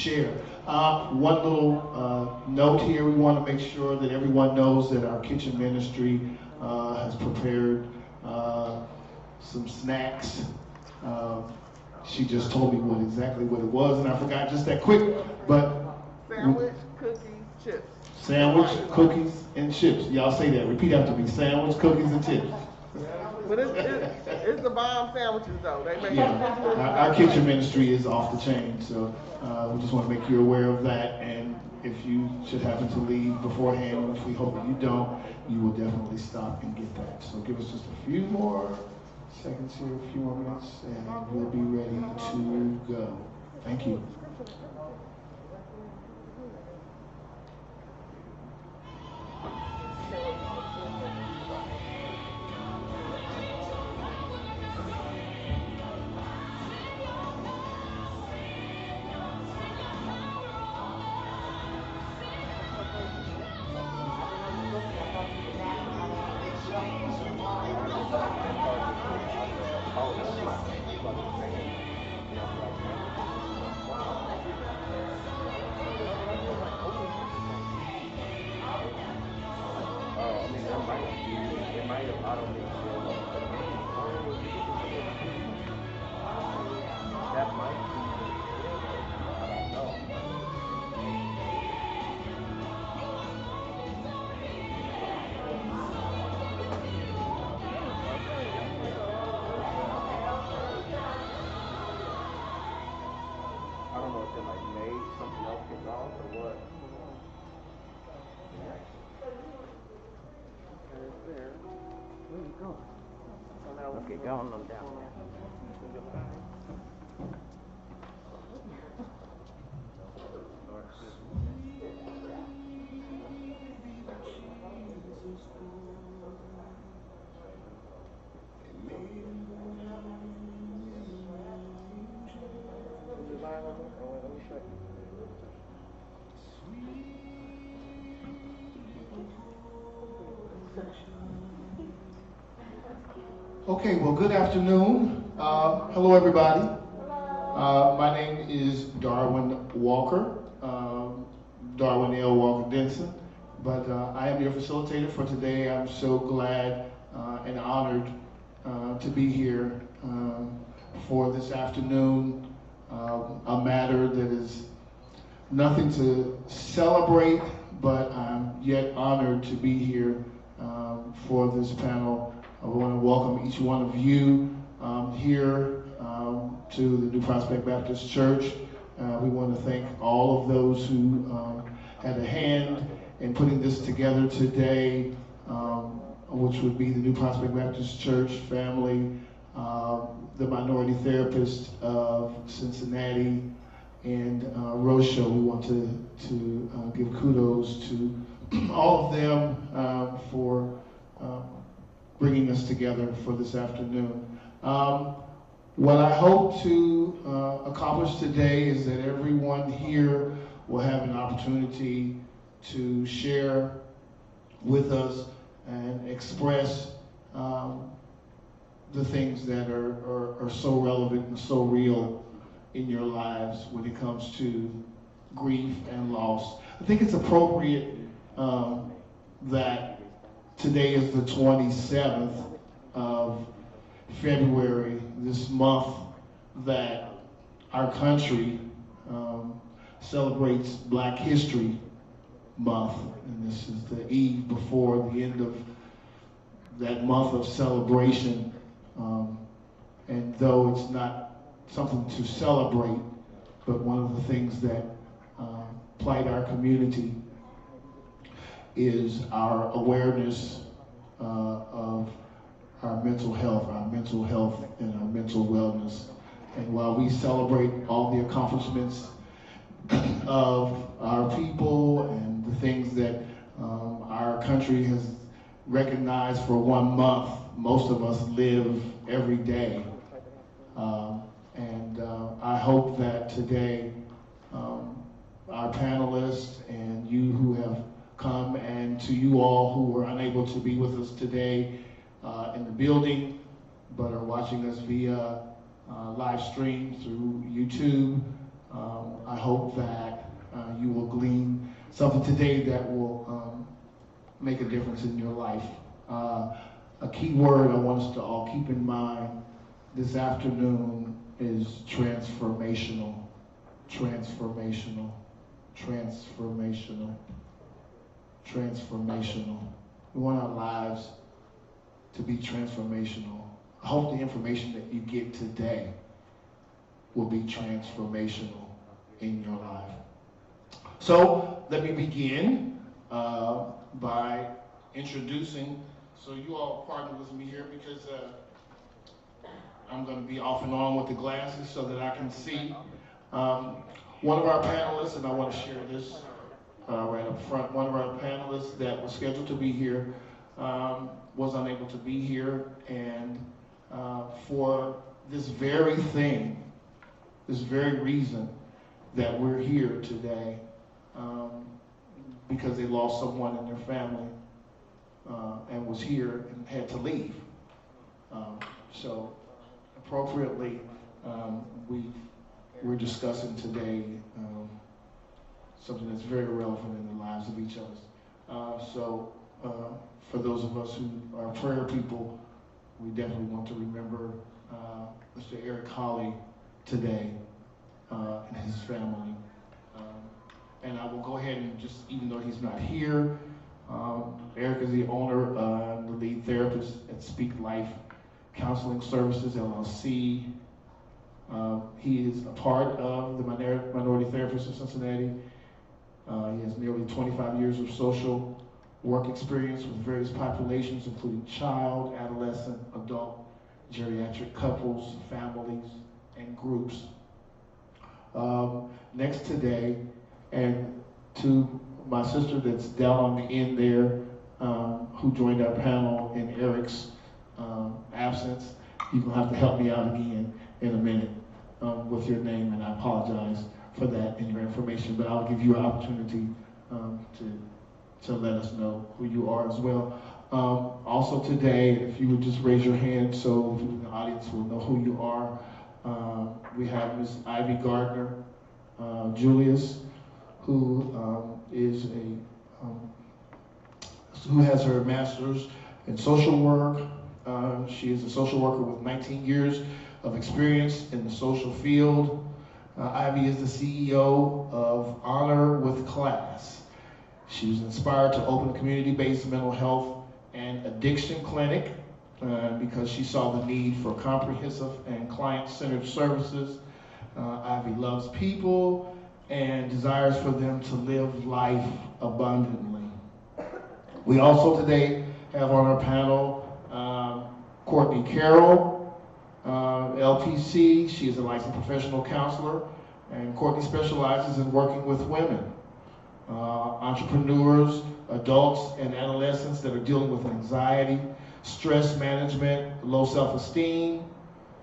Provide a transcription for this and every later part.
share. One little note here, we want to make sure that everyone knows that our kitchen ministry has prepared some snacks. She just told me exactly what it was, and I forgot just that quick, but sandwich, cookies, chips. Sandwich, cookies, and chips. Y'all say that. Repeat after me. Sandwich, cookies, and chips. But it's the bomb sandwiches, though. They make our kitchen ministry is off the chain, so we just want to make you aware of that. And if you should happen to leave beforehand, which we hope that you don't, you will definitely stop and get that. So give us just a few more seconds here, a few more minutes, and we'll be ready to go. Thank you. Okay, go on them down. Okay, well, good afternoon. Hello, everybody. My name is Darwin Walker, Darwin L. Walker Denson, but I am your facilitator for today. I'm so glad and honored to be here for this afternoon, a matter that is nothing to celebrate, but I'm yet honored to be here for this panel. I want to welcome each one of you here to the New Prospect Baptist Church. We want to thank all of those who had a hand in putting this together today, which would be the New Prospect Baptist Church family, the Minority Therapist of Cincinnati, and Rochelle. We want to give kudos to all of them for bringing us together for this afternoon. What I hope to accomplish today is that everyone here will have an opportunity to share with us and express the things that are so relevant and so real in your lives when it comes to grief and loss. I think it's appropriate that today is the 27th of February, this month that our country celebrates Black History Month, and this is the eve before the end of that month of celebration. And though it's not something to celebrate, but one of the things that plight our community is our awareness of our mental health and our mental wellness. And while we celebrate all the accomplishments of our people and the things that our country has recognized for 1 month, most of us live every day. And I hope that today our panelists and you who have come, and to you all who were unable to be with us today in the building, but are watching us via live stream through YouTube, I hope that you will glean something today that will make a difference in your life. A key word I want us to all keep in mind this afternoon is transformational. Transformational. Transformational. Transformational. We want our lives to be transformational. I hope the information that you get today will be transformational in your life. So let me begin by introducing. So you all partner with me here because I'm going to be off and on with the glasses so that I can see. One of our panelists, and I want to share this right up front, one of our panelists that was scheduled to be here was unable to be here, and for this very thing, this very reason that we're here today, because they lost someone in their family and was here and had to leave. So appropriately, we're discussing today something that's very relevant in the lives of each of us. So for those of us who are prayer people, we definitely want to remember Mr. Eric Holly today and his family. And I will go ahead and just, even though he's not here, Eric is the owner, the lead therapist at Speak Life Counseling Services, LLC. He is a part of the Minority Therapists of Cincinnati. He has nearly 25 years of social work experience with various populations, including child, adolescent, adult, geriatric couples, families, and groups. Next today, and to my sister that's down on the end there, who joined our panel in Eric's absence, you're going to have to help me out again in a minute with your name, and I apologize for that and your information, but I'll give you an opportunity to let us know who you are as well. Also today, if you would just raise your hand so the audience will know who you are. We have Ms. Ivy Gardner Julius, who who has her master's in social work. She is a social worker with 19 years of experience in the social field. Ivy is the CEO of Honor with Class. She was inspired to open a community-based mental health and addiction clinic because she saw the need for comprehensive and client-centered services. Ivy loves people and desires for them to live life abundantly. We also today have on our panel Courtney Carroll, LPC. She is a licensed professional counselor, and Courtney specializes in working with women, entrepreneurs, adults, and adolescents that are dealing with anxiety, stress management, low self-esteem,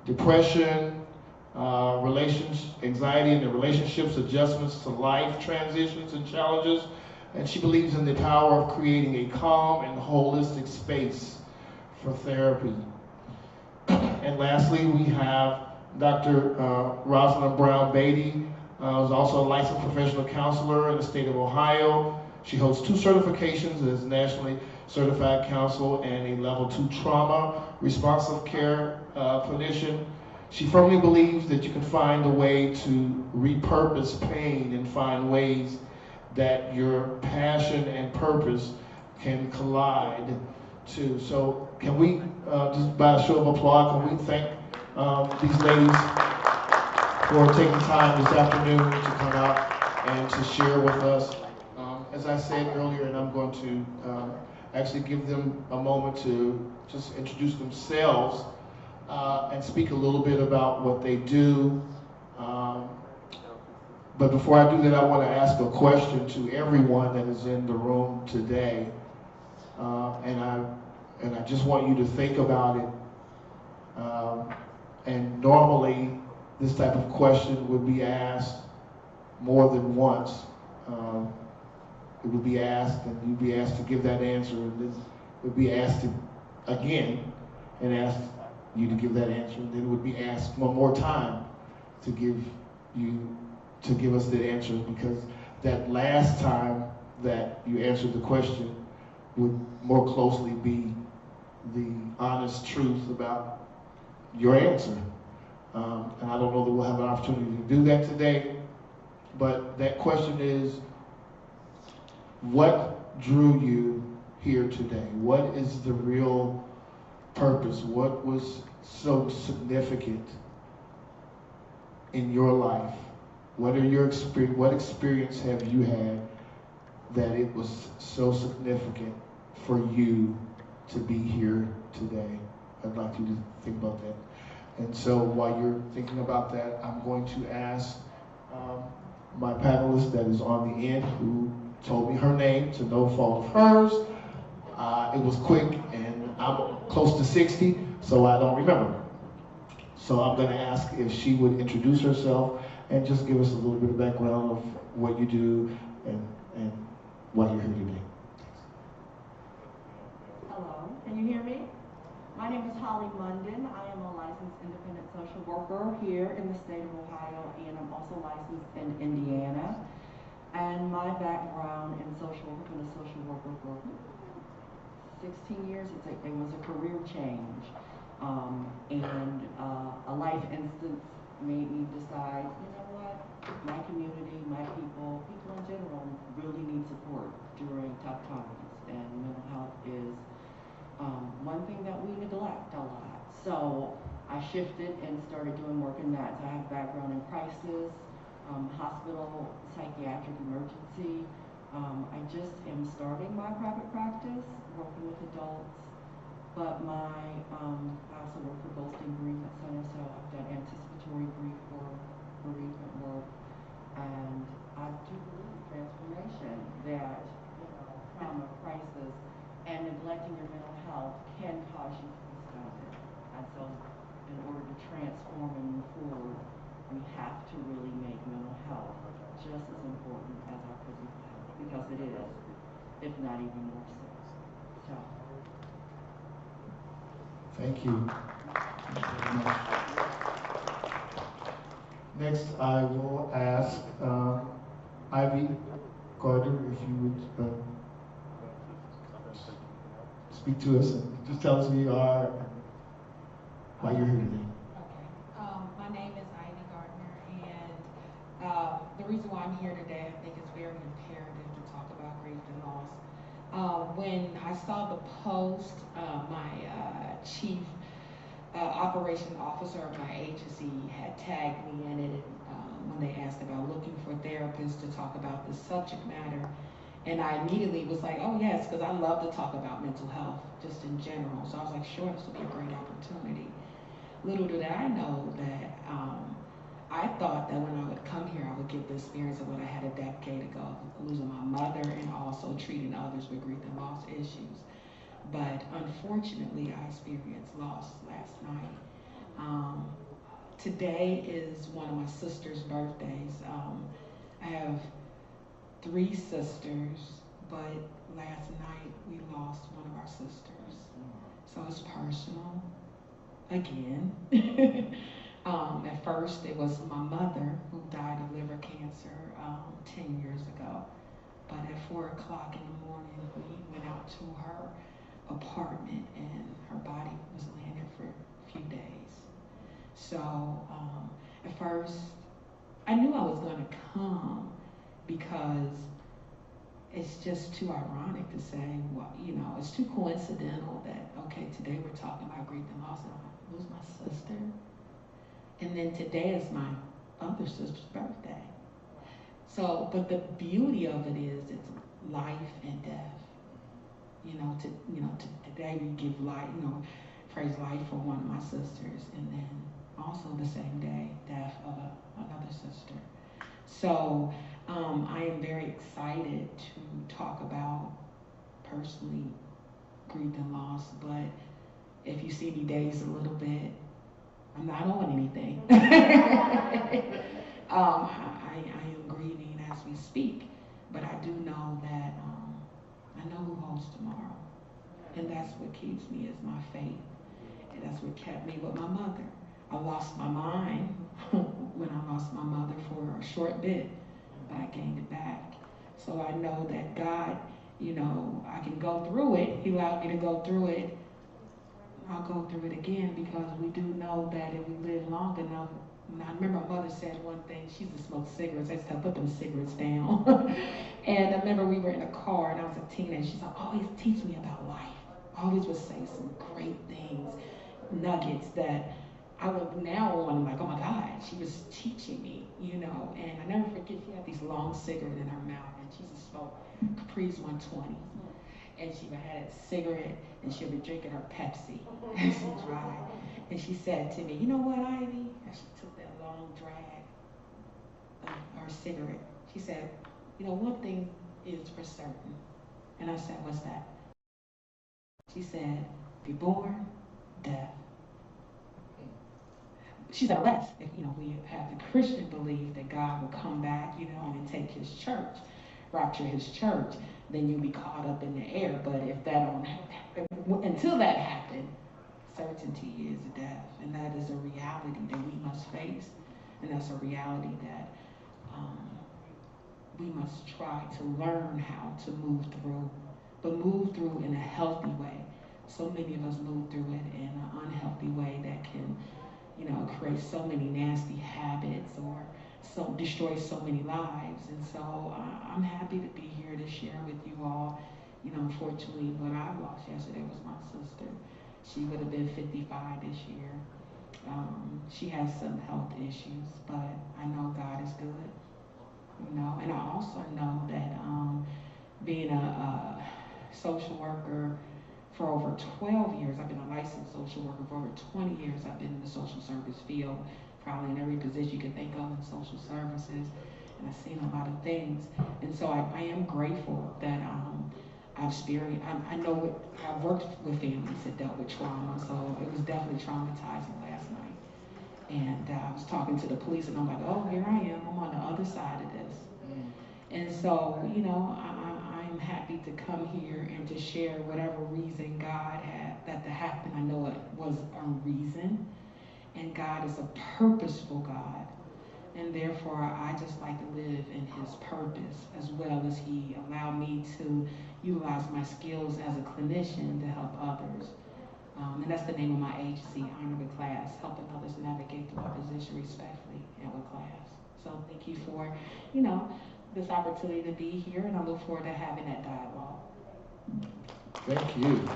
depression, anxiety in their relationships, adjustments to life transitions and challenges, and she believes in the power of creating a calm and holistic space for therapy. And lastly, we have Dr. Rosalind Brown Beatty, who's also a licensed professional counselor in the state of Ohio. She holds 2 certifications as nationally certified counselor and a level 2 trauma responsive care clinician. She firmly believes that you can find a way to repurpose pain and find ways that your passion and purpose can collide too. So can we, just by a show of applause, can we thank these ladies for taking time this afternoon to come out and to share with us. As I said earlier, and I'm going to actually give them a moment to just introduce themselves and speak a little bit about what they do. But before I do that, I want to ask a question to everyone that is in the room today. And I just want you to think about it. And normally, this type of question would be asked more than once. It would be asked, and you'd be asked to give that answer, and this would be asked again, and asked you to give that answer, and then it would be asked one more time to to give us the answer, because that last time that you answered the question would more closely be the honest truth about your answer. And I don't know that we'll have an opportunity to do that today, but that question is, what drew you here today? What is the real purpose? What was so significant in your life? What experience have you had that it was so significant for you to be here today? I'd like you to think about that. And so while you're thinking about that, I'm going to ask my panelist that is on the end, who told me her name to no fault of hers. It was quick, and I'm close to 60, so I don't remember. So I'm going to ask if she would introduce herself and just give us a little bit of background of what you do and why you're here today. Hello, can you hear me? My name is Holly Munden. I am a licensed independent social worker here in the state of Ohio, and I'm also licensed in Indiana. And my background in social work, I've been a social worker for 16 years. It was a career change. And a life instance made me decide, you know what, my community, my people in general really need support during tough times. And mental health is one thing that we neglect a lot. So I shifted and started doing work in that. So I have background in crisis, hospital, psychiatric emergency. I just am starting my private practice, working with adults. But I also work for Goldstein Bereavement Center, so I've done anticipatory grief work, bereavement work, and I do believe transformation that, trauma, crisis, and neglecting your mental health can cause you to be stunted. And so in order to transform and move forward, we have to really make mental health just as important as our physical health, because it is, if not even more so. Thank you. Next, I will ask Ivy Gardner if you would speak to us and just tell us who you are and why you're here today. Okay. My name is Ivy Gardner, and the reason why I'm here today, I think it's very imperative to talk about grief and loss. When I saw the post, my chief operation officer of my agency had tagged me in it when they asked about looking for therapists to talk about the subject matter. And I immediately was like, oh yes, because I love to talk about mental health just in general. So I was like, sure, this will be a great opportunity. Little did I know that I thought that when I would come here, I would get the experience of what I had a decade ago, losing my mother and also treating others with grief and loss issues. But unfortunately, I experienced loss last night. Today is one of my sister's birthdays. I have 3 sisters, but last night we lost one of our sisters. So it's personal, again. At first it was my mother who died of liver cancer 10 years ago. But at 4 o'clock in the morning, we went out to her apartment and her body was laying there for a few days. So at first, I knew I was gonna come because it's just too ironic to say, well, it's too coincidental that, okay, today we're talking about grief and loss and I lose my sister. And then today is my other sister's birthday. So, but the beauty of it is it's life and death. Today we give life, praise life for one of my sisters, and then also the same day, death of another sister. So I am very excited to talk about personally grief and loss, but if you see me daze a little bit, I'm not on anything. I am grieving as we speak, but I do know that I know who holds tomorrow. And that's what keeps me is my faith. And that's what kept me with my mother. I lost my mind when I lost my mother for a short bit, but I gained it back. So I know that God, I can go through it. He allowed me to go through it. I'll go through it again because we do know that if we live long enough. I remember my mother said one thing. She used to smoke cigarettes. I used to put them cigarettes down. And I remember we were in a car and I was a teenager. She's like, always teach me about life. Always would say some great things, nuggets that I look now on like, oh my God, she was teaching me, And I never forget, she had these long cigarettes in her mouth and she used to smoke Capri's 120. And she would have a cigarette and she would be drinking her Pepsi as she drive. And she said to me, you know what, Ivy? And she took that long drag of her cigarette. She said, one thing is for certain. And I said, what's that? She said, be born, death. She said, unless, if, we have the Christian belief that God will come back, and take his church, rapture his church, then you'll be caught up in the air. But if that don't happen, until that happens, certainty is death. And that is a reality that we must face. And that's a reality that we must try to learn how to move through, but move through in a healthy way. So many of us move through it in an unhealthy way that can, create so many nasty habits or destroy so many lives. And so I'm happy to be here to share with you all. Unfortunately, what I lost yesterday was my sister. She would have been 55 this year. She has some health issues, but I know God is good. And I also know that being a social worker for over 12 years, I've been a licensed social worker for over 20 years. I've been in the social service field, probably in every position you could think of in social services, and I've seen a lot of things. And so I am grateful that I've experienced, I know I've worked with families that dealt with trauma, so it was definitely traumatizing last night. And I was talking to the police and I'm like, oh, here I am, I'm on the other side of this. And so, I'm happy to come here and to share whatever reason God had that to happen. I know it was a reason, and God is a purposeful God. And therefore, I just like to live in his purpose as well as he allowed me to utilize my skills as a clinician to help others. And that's the name of my agency, Honor with Class, helping others navigate through opposition respectfully and with class. So thank you for, this opportunity to be here, and I look forward to having that dialogue. Thank you.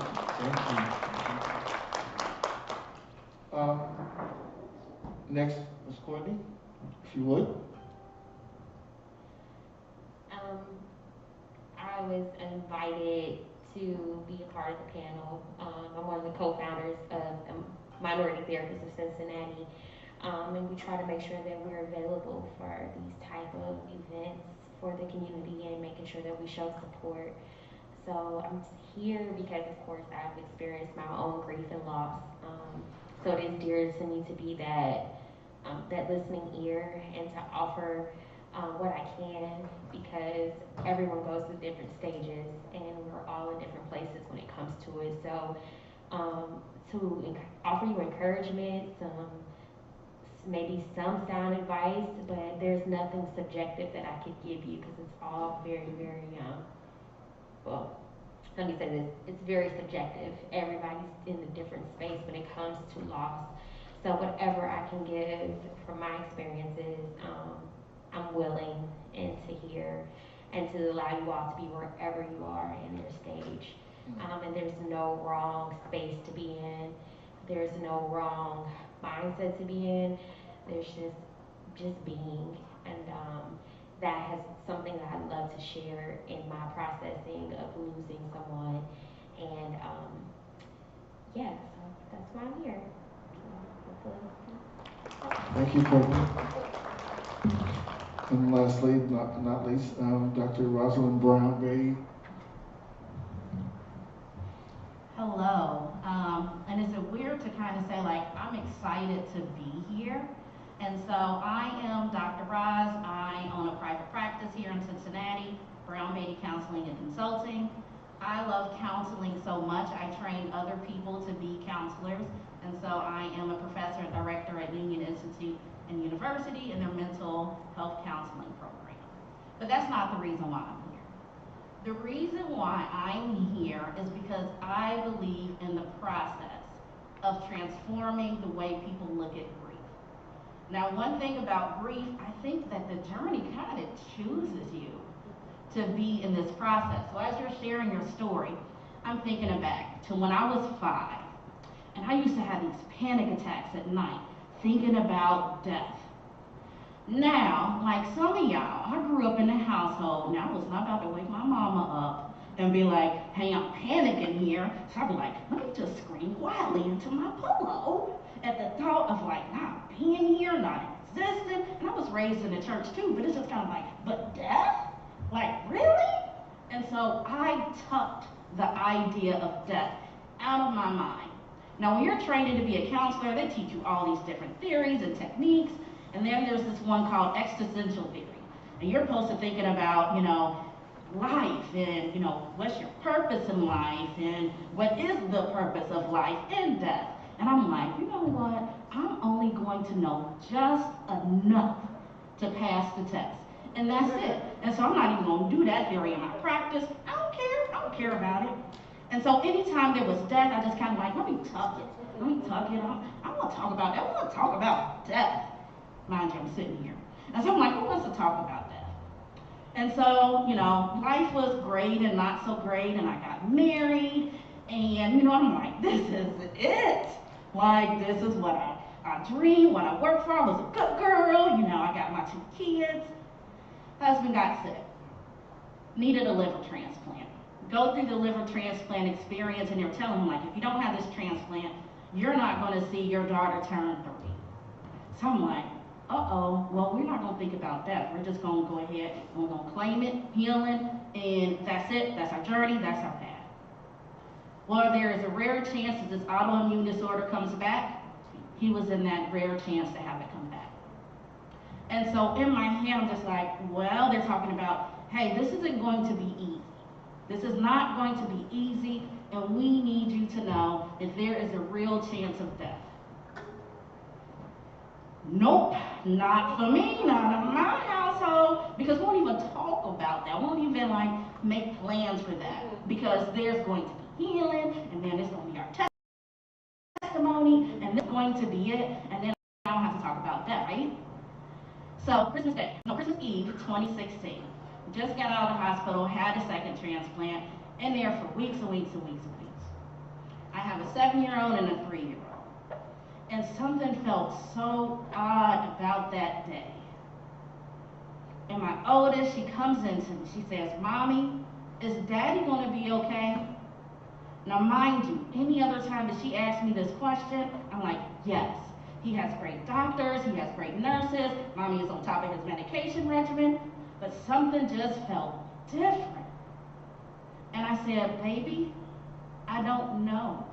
Next, Ms. Courtney, if you would. I was invited to be a part of the panel. I'm one of the co-founders of Minority Therapists of Cincinnati, and we try to make sure that we're available for these type of events for the community and making sure that we show support. So I'm here because, of course, I've experienced my own grief and loss. So it is dear to me to be that listening ear and to offer what I can, because everyone goes through different stages and we're all in different places when it comes to it. So to offer you encouragement, maybe some sound advice, but there's nothing subjective that I could give you because it's all very, very, well, let me say this, it's very subjective. Everybody's in a different space when it comes to loss. So whatever I can give from my experiences, I'm willing and to hear and to allow you all to be wherever you are in your stage. And there's no wrong space to be in. There's no wrong mindset to be in. There's just being, and that has something that I'd love to share in my processing of losing someone, and yeah, so that's why I'm here. Thank you, Courtney. And lastly, not least, Dr. Rosalind Brown-Bay. Hello, and is it weird to kind of say, like, I'm excited to be here? And so I am Dr. Roz. I own a private practice here in Cincinnati, Brown-Beatty Counseling and Consulting. I love counseling so much, I train other people to be counselors. And so I am a professor and director at Union Institute and university and their mental health counseling program. But that's not the reason why I'm here. The reason why I'm here is because I believe in the process of transforming the way people look at grief. Now, one thing about grief, I think that the journey kind of chooses you to be in this process. So as you're sharing your story, I'm thinking back to when I was 5, and I used to have these panic attacks at night, thinking about death. Now, like some of y'all, I grew up in a household, now I was not about to wake my mama up and be like, hey, I'm panicking here. So I'd be like, let me just scream quietly into my pillow at the thought of like not being here, not existing. And I was raised in the church too, but it's just kind of like, but death? Like, really? And so I tucked the idea of death out of my mind. Now, when you're training to be a counselor, they teach you all these different theories and techniques. And then there's this one called existential theory. And you're supposed to thinking about, life and, what's your purpose in life and what is the purpose of life and death. And I'm like, you know what? I'm only going to know just enough to pass the test. And that's it. And so I'm not even going to do that theory in my practice. I don't care about it. And so anytime there was death, I just kind of like, let me tuck it. I want to talk about that. I want to talk about death. Mind you, I'm sitting here. And so I'm like, who wants to talk about death? And so, life was great and not so great, and I got married, and, I'm like, this is it. Like, this is what I dreamed, what I worked for. I was a good girl, I got my 2 kids. Husband got sick, needed a liver transplant. Go through the liver transplant experience, and they're telling him, like, if you don't have this transplant, you're not going to see your daughter turn 30. So I'm like, uh-oh, well, we're not going to think about that. We're just going to go ahead and we're going to claim it, healing, and that's it. That's our journey. That's our path. Well, there is a rare chance that this autoimmune disorder comes back. He was in that rare chance to have it come back. And so in my head, I'm just like, well, they're talking about, hey, this isn't going to be easy. This is not going to be easy, and we need you to know that there is a real chance of death. Nope, not for me, not in my household, because we won't even talk about that. We won't even make plans for that, because there's going to be healing, and then it's going to be our testimony, and it's going to be it, and then I don't have to talk about that, right? So Christmas Eve, 2016, just got out of the hospital, had a second transplant, in there for weeks and weeks and weeks and weeks. I have a 7-year-old and a 3-year-old. And something felt so odd about that day. And my oldest, she comes in to me, she says, Mommy, is Daddy going to be okay? Now mind you, any other time that she asks me this question, I'm like, yes. He has great doctors, he has great nurses, Mommy is on top of his medication regimen, but something just felt different. And I said, baby, I don't know.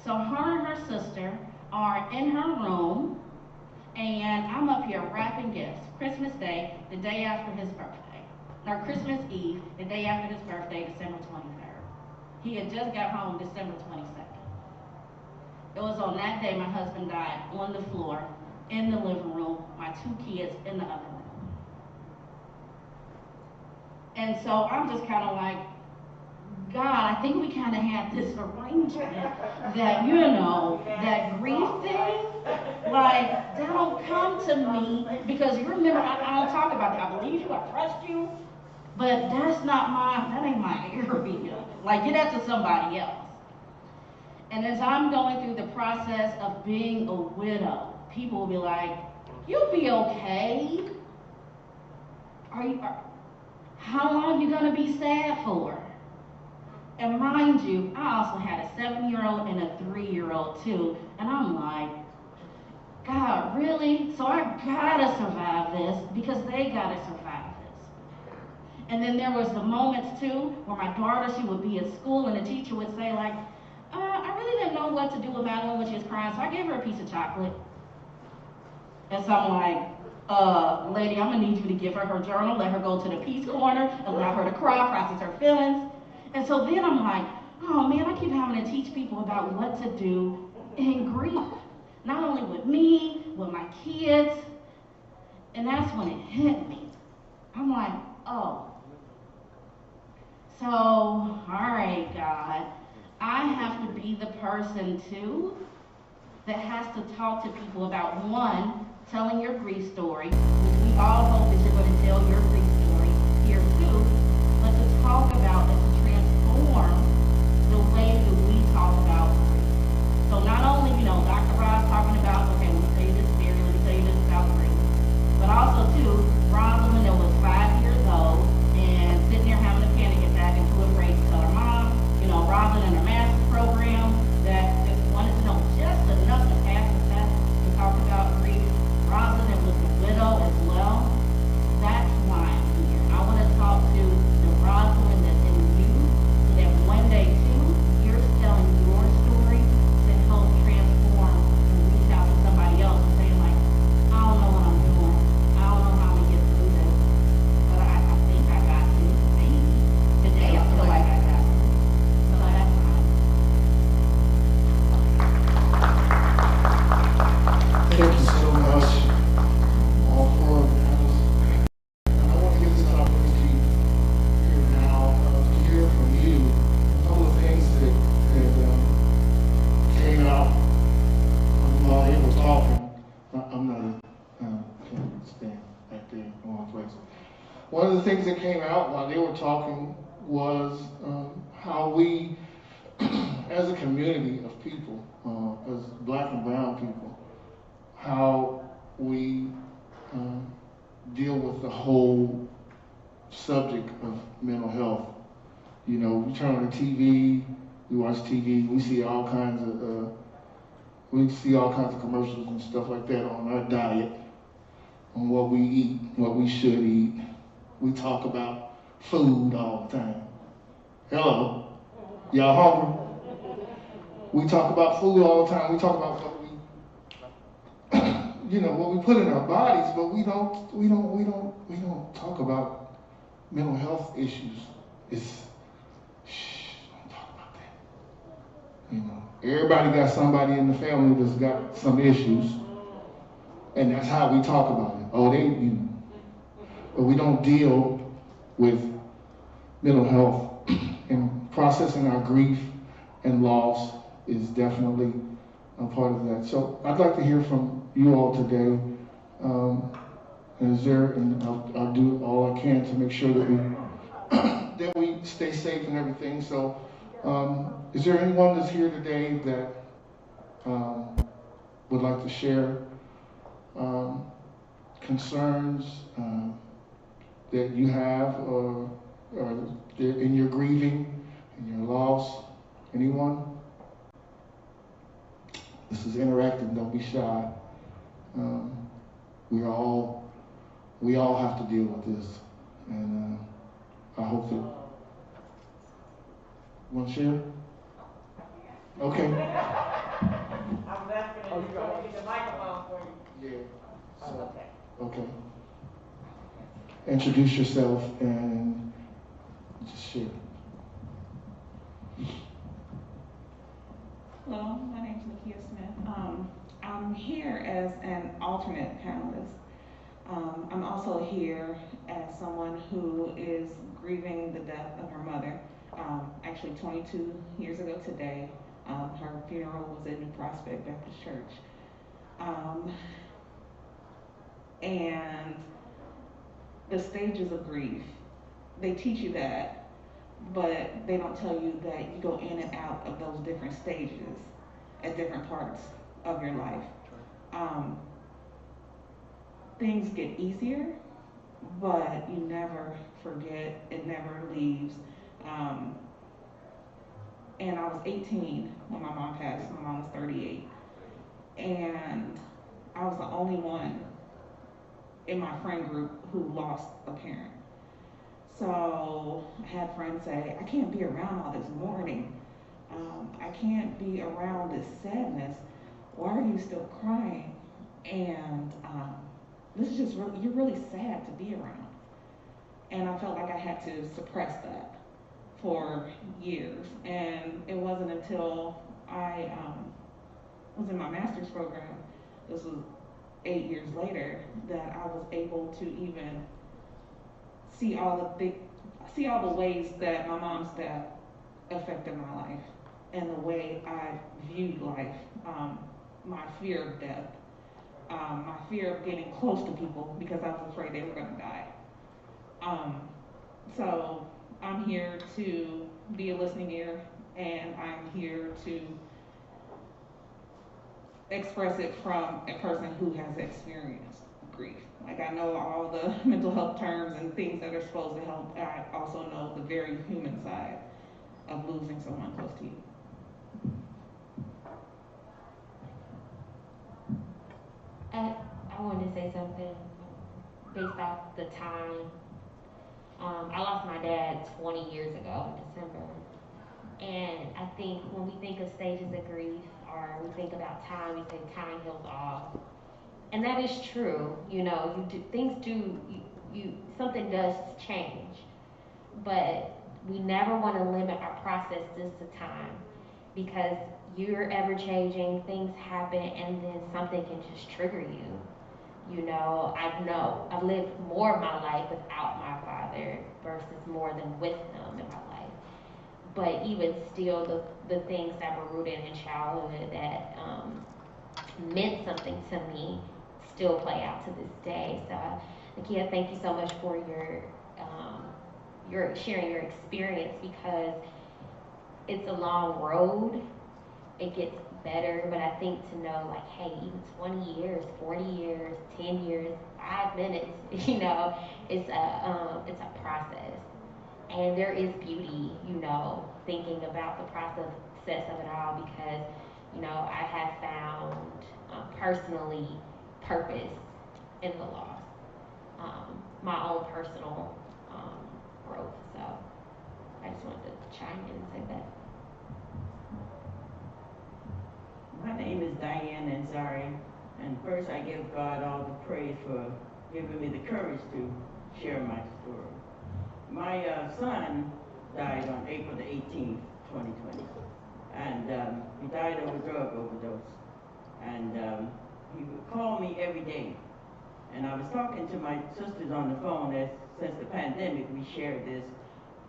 So her and her sister are in her room, and I'm up here wrapping gifts. Christmas Day, the day after his birthday. Or Christmas Eve, the day after his birthday, December 23rd. He had just got home December 22nd. It was on that day my husband died on the floor, in the living room, my 2 kids in the other room. And so I'm just kind of like, God, I think we kind of had this arrangement that, that grief thing, that don't come to me, because you remember, I don't talk about that. I believe you, I trust you, but that ain't my area. Get that to somebody else. And as I'm going through the process of being a widow, people will be like, you'll be okay. How long are you going to be sad for? And mind you, I also had a 7-year-old and a 3-year-old too. And I'm like, God, really? So I gotta survive this, because they gotta survive this. And then there was the moments too where my daughter, she would be at school and the teacher would say I really didn't know what to do with Madeline when she was crying, so I gave her a piece of chocolate. And so I'm like, lady, I'm gonna need you to give her journal, let her go to the peace corner, allow her to cry, process her feelings. And so then I'm like, oh man, I keep having to teach people about what to do in grief. Not only with me, with my kids, and that's when it hit me. I'm like, oh. So, all right, God, I have to be the person too that has to talk to people about, one, telling your grief story, which we all hope that you're going to tell your grief story here too, but to talk about and to transform the way that we talk about grief. So not only, Dr. Ross talking about, okay, let me tell you this theory, let me tell you this about grief, but also too, Rosalind that was 5 years old and sitting there having a panic attack and too afraid to tell her mom, Rosalind in her master's program that just wanted to know just enough to pass the test to talk about grief. Rosalind was a widow as well. That's why I'm here. I want to talk to the Rosalind that's in you so that one day too, you're telling your story to help transform and reach out to somebody else and saying like, I don't know what I'm doing. I don't know how I'm going to get through this. But I think I got to. Maybe. Today I feel like I got to. So that's fine. Thank you so much all for us. And I want to give this opportunity here now to hear from you a couple of things that came out while they were talking. I'm not can't stand right there in one place. One of the things that came out while they were talking was how we, as a community of people, as black and brown people, how we deal with the whole subject of mental health. We turn on the TV, we watch TV, we see all kinds of commercials and stuff like that on our diet, on what we eat, what we should eat. We talk about food all the time. Hello, y'all hungry? We talk about food all the time. We talk about what what we put in our bodies, but we don't talk about mental health issues. Don't talk about that. Everybody got somebody in the family that's got some issues, and that's how we talk about it. But we don't deal with mental health, and processing our grief and loss is definitely a part of that. So I'd like to hear from you all today. And I'll do all I can to make sure that we stay safe and everything. So is there anyone that's here today that would like to share concerns that you have or in your grieving, in your loss? Anyone? This is interactive, don't be shy. We all have to deal with this, and I hope that. Want to share? Okay. I'm laughing and you're going to get the microphone for you. Yeah. So, okay. Introduce yourself and just share. Hello, my name is Nakia Smith. I'm here as an alternate panelist. I'm also here as someone who is grieving the death of her mother. Actually 22 years ago today. Her funeral was at New Prospect Baptist Church. And the stages of grief, they teach you that, but they don't tell you that you go in and out of those different stages at different parts of your life. Things get easier, but you never forget, it never leaves. And I was 18 when my mom passed. My mom was 38. And I was the only one in my friend group who lost a parent. So I had friends say, I can't be around all this mourning. I can't be around this sadness. Why are you still crying? And this is just really, you're really sad to be around. And I felt like I had to suppress that for years. And it wasn't until I was in my master's program, this was 8 years later that I was able to even see all the ways that my mom's death affected my life and the way I viewed life. My fear of death, my fear of getting close to people because I was afraid they were going to die. So I'm here to be a listening ear, and I'm here to express it from a person who has experienced grief. Like, I know all the mental health terms and things that are supposed to help. I also know the very human side of losing someone close to you. I wanted to say something based off the time. I lost my dad 20 years ago in December. And I think when we think of stages of grief, or we think about time, we say time heals all. And that is true. You know, something does change. But we never want to limit our process just to time, because you're ever changing, things happen, and then something can just trigger you. You know, I've lived more of my life without my father versus more than with him in my life. But even still, the things that were rooted in childhood that meant something to me still play out to this day. So, Nakia, thank you so much for your sharing your experience, because it's a long road. It gets better, but I think to know, like, hey, even 20 years, 40 years, 10 years, 5 minutes, you know, it's a process. And there is beauty, you know, thinking about the process of it all, because, you know, I have found personally purpose in the loss, my own personal growth. So I just wanted to chime in and say that. My name is Diane Ansari, and first I give God all the praise for giving me the courage to share my story. My son died on April the 18th, 2020, and he died of a drug overdose. And he would call me every day. And I was talking to my sisters on the phone as since the pandemic, we shared this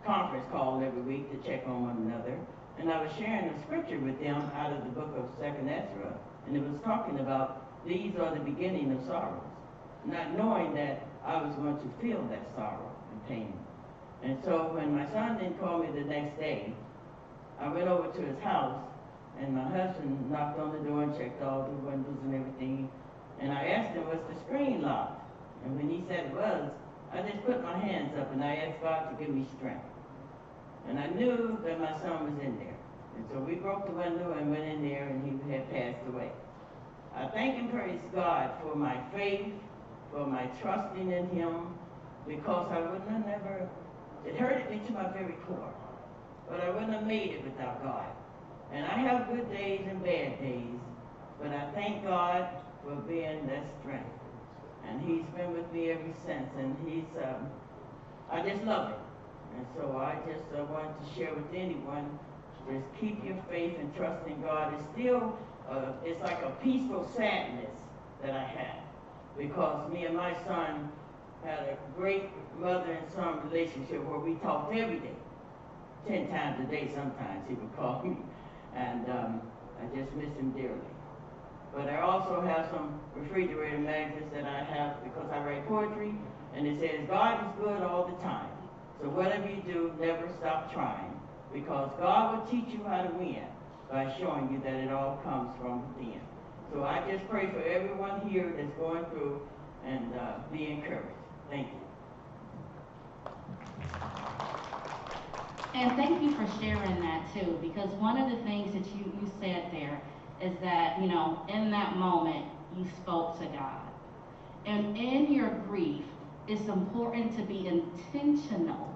conference call every week to check on one another. And I was sharing a scripture with them out of the book of 2nd Ezra. And it was talking about these are the beginning of sorrows. Not knowing that I was going to feel that sorrow and pain. And so when my son didn't call me the next day, I went over to his house, and my husband knocked on the door and checked all the windows and everything. And I asked him, was the screen locked? And when he said it was, I just put my hands up and I asked God to give me strength. And I knew that my son was in there. And so we broke the window and went in there, and he had passed away. I thank and praise God for my faith, for my trusting in him, because I wouldn't have never, it hurted me to my very core, but I wouldn't have made it without God. And I have good days and bad days, but I thank God for being that strength. And he's been with me ever since, and I just love it. And so I just wanted to share with anyone, just keep your faith and trust in God. It's still, it's like a peaceful sadness that I have, because me and my son had a great mother and son relationship where we talked every day, 10 times a day sometimes he would call me, and I just miss him dearly. But I also have some refrigerator magnets that I have because I write poetry, and it says, God is good all the time. So whatever you do, never stop trying, because God will teach you how to win by showing you that it all comes from within. So I just pray for everyone here that's going through, and be encouraged. Thank you. And thank you for sharing that too, because one of the things that you said there is that, you know, in that moment, you spoke to God. And in your grief, it's important to be intentional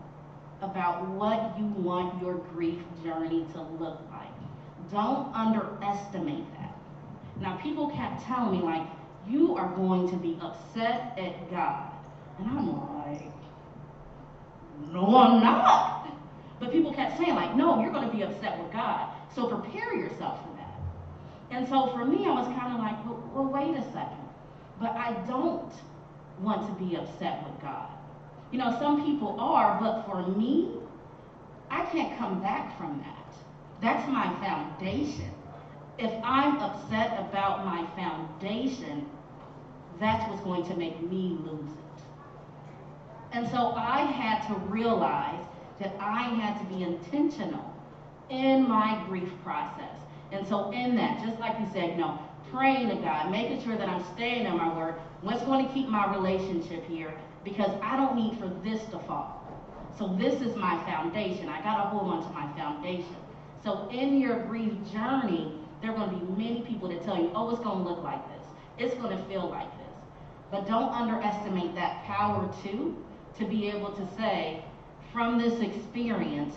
about what you want your grief journey to look like. Don't underestimate that. Now, people kept telling me, like, you are going to be upset at God. And I'm like, no, I'm not. But people kept saying, like, no, you're going to be upset with God. So prepare yourself for that. And so for me, I was kind of like, well, wait a second. but I don't want to be upset with God. You know, some people are, but for me, I can't come back from that. That's my foundation. If I'm upset about my foundation, that's what's going to make me lose it. And so I had to realize that I had to be intentional in my grief process. And so in that, just like you said, praying to God, making sure that I'm staying in my word, what's going to keep my relationship here, because I don't need for this to fall. So this is my foundation. I got to hold on to my foundation. So in your grief journey, there are going to be many people that tell you, oh, it's going to look like this. It's going to feel like this. But don't underestimate that power too, to be able to say, from this experience,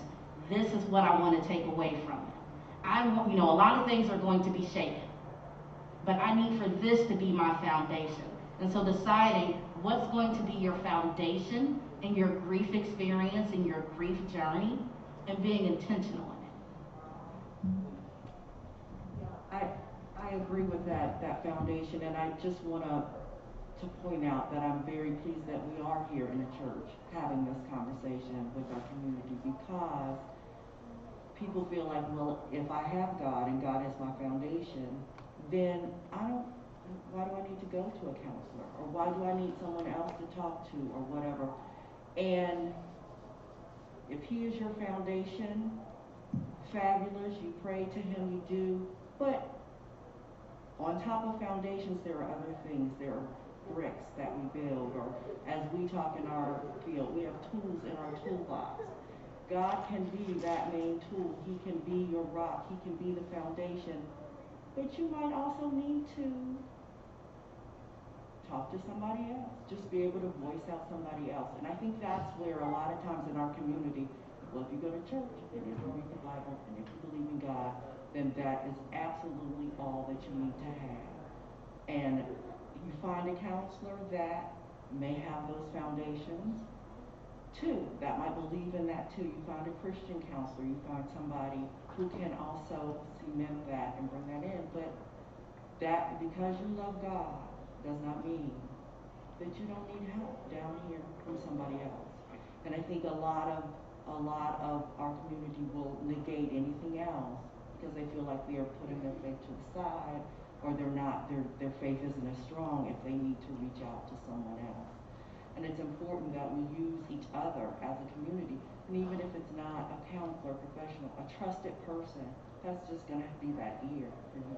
this is what I want to take away from it. I want, a lot of things are going to be shaken, but I need for this to be my foundation. And so deciding what's going to be your foundation in your grief experience, in your grief journey, and being intentional in it. I agree with that foundation, and I just want to point out that I'm very pleased that we are here in the church having this conversation with our community, because people feel like, well, if I have God and God is my foundation, then why do I need to go to a counselor? Or why do I need someone else to talk to, or whatever? And if he is your foundation, fabulous, you pray to him, you do. But on top of foundations, there are other things. There are bricks that we build, or as we talk in our field, we have tools in our toolbox. God can be that main tool. He can be your rock. He can be the foundation. But you might also need to talk to somebody else. Just be able to voice out somebody else. And I think that's where a lot of times in our community, well, if you go to church, and if you read the Bible, and if you believe in God, then that is absolutely all that you need to have. And you find a counselor that may have those foundations too, that might believe in that too. You find a Christian counselor, you find somebody who can also cement that and bring that in. But that, because you love God, does not mean that you don't need help down here from somebody else. And I think a lot of our community will negate anything else because they feel like they are putting their faith to the side, or their faith isn't as strong if they need to reach out to someone else. And it's important that we use each other as a community. And even if it's not a counselor, professional, a trusted person, that's just going to be that ear for you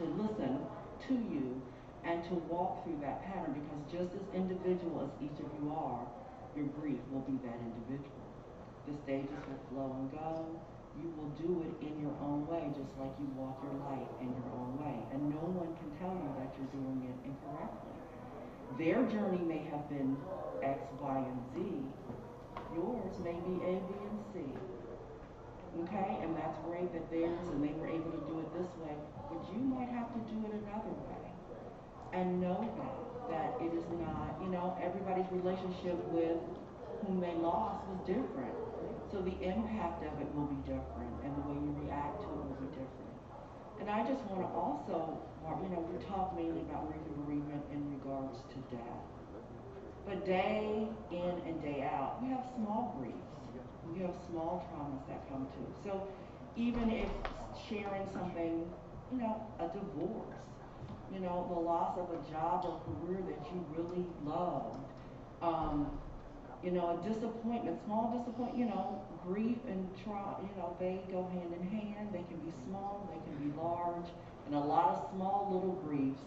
to listen to you and to walk through that pattern. Because just as individual as each of you are, your grief will be that individual. The stages will flow and go. You will do it in your own way, just like you walk your life in your own way. And no one can tell you that you're doing it incorrectly. Their journey may have been X, Y, and Z. Yours may be A, B, and C. Okay? And that's great that theirs, and they were able to do it this way, but you might have to do it another way. And know that it is not, everybody's relationship with whom they lost was different. So the impact of it will be different, and the way you react to it will be different. And I just want to also, we talk mainly about grief and bereavement in regards to death. But day in and day out, we have small griefs. We have small traumas that come to. So even if sharing something, a divorce, the loss of a job or career that you really loved, a disappointment, small disappointment, grief and trauma, they go hand in hand. They can be small, they can be large, and a lot of small little griefs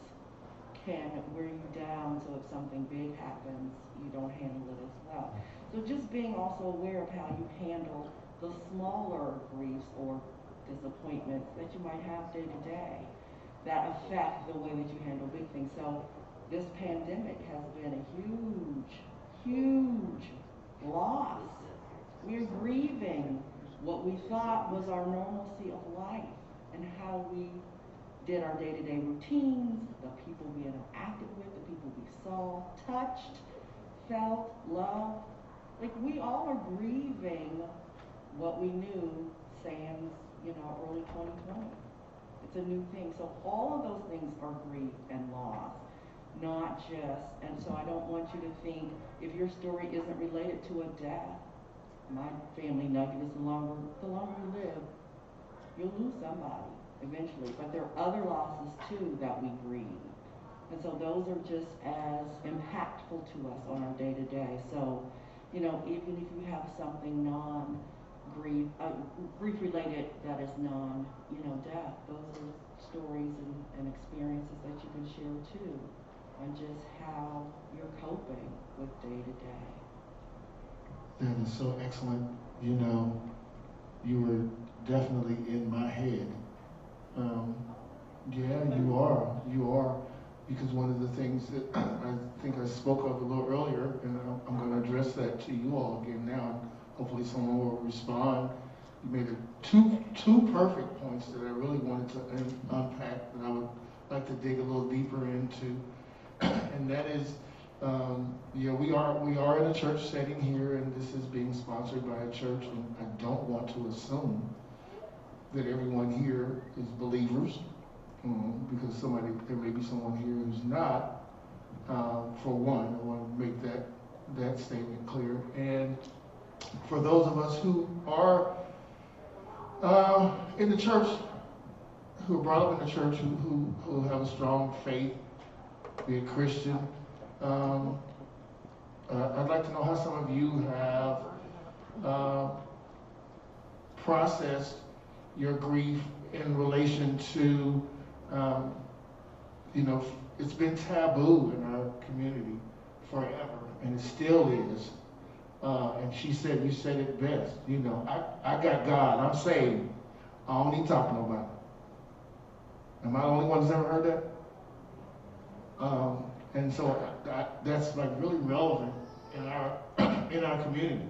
can wear you down, so if something big happens, you don't handle it as well. So just being also aware of how you handle the smaller griefs or disappointments that you might have day to day that affect the way that you handle big things. So this pandemic has been a huge loss. We're grieving what we thought was our normalcy of life and how we did our day-to-day routines, the people we interacted with, the people we saw, touched, felt, loved. Like, we all are grieving what we knew sans, early 2020. It's a new thing. So all of those things are grief and loss, not just, and so I don't want you to think if your story isn't related to a death. My family nugget is the longer you live, you'll lose somebody eventually. But there are other losses too that we grieve. And so those are just as impactful to us on our day to day. So, you know, even if you have something grief related that is death, those are stories and experiences that you can share too, and just how you're coping with day to day. That is so excellent. You know, you were definitely in my head. Yeah, you are. Because one of the things that I think I spoke of a little earlier, and I'm going to address that to you all again now, and hopefully someone will respond. You made two perfect points that I really wanted to unpack, that I would like to dig a little deeper into, and that is, we are in a church setting here, and this is being sponsored by a church, and I don't want to assume that everyone here is believers. Because there may be someone here who's not. For one, I want to make that statement clear. And for those of us who are in the church, who are brought up in the church, who have a strong faith, be a Christian, I'd like to know how some of you have processed your grief in relation to it's been taboo in our community forever, and it still is. And you said it best. You know, I got God. I'm saved. I don't need to talk to nobody. Am I the only one that's ever heard that? And so that's like really relevant in our community.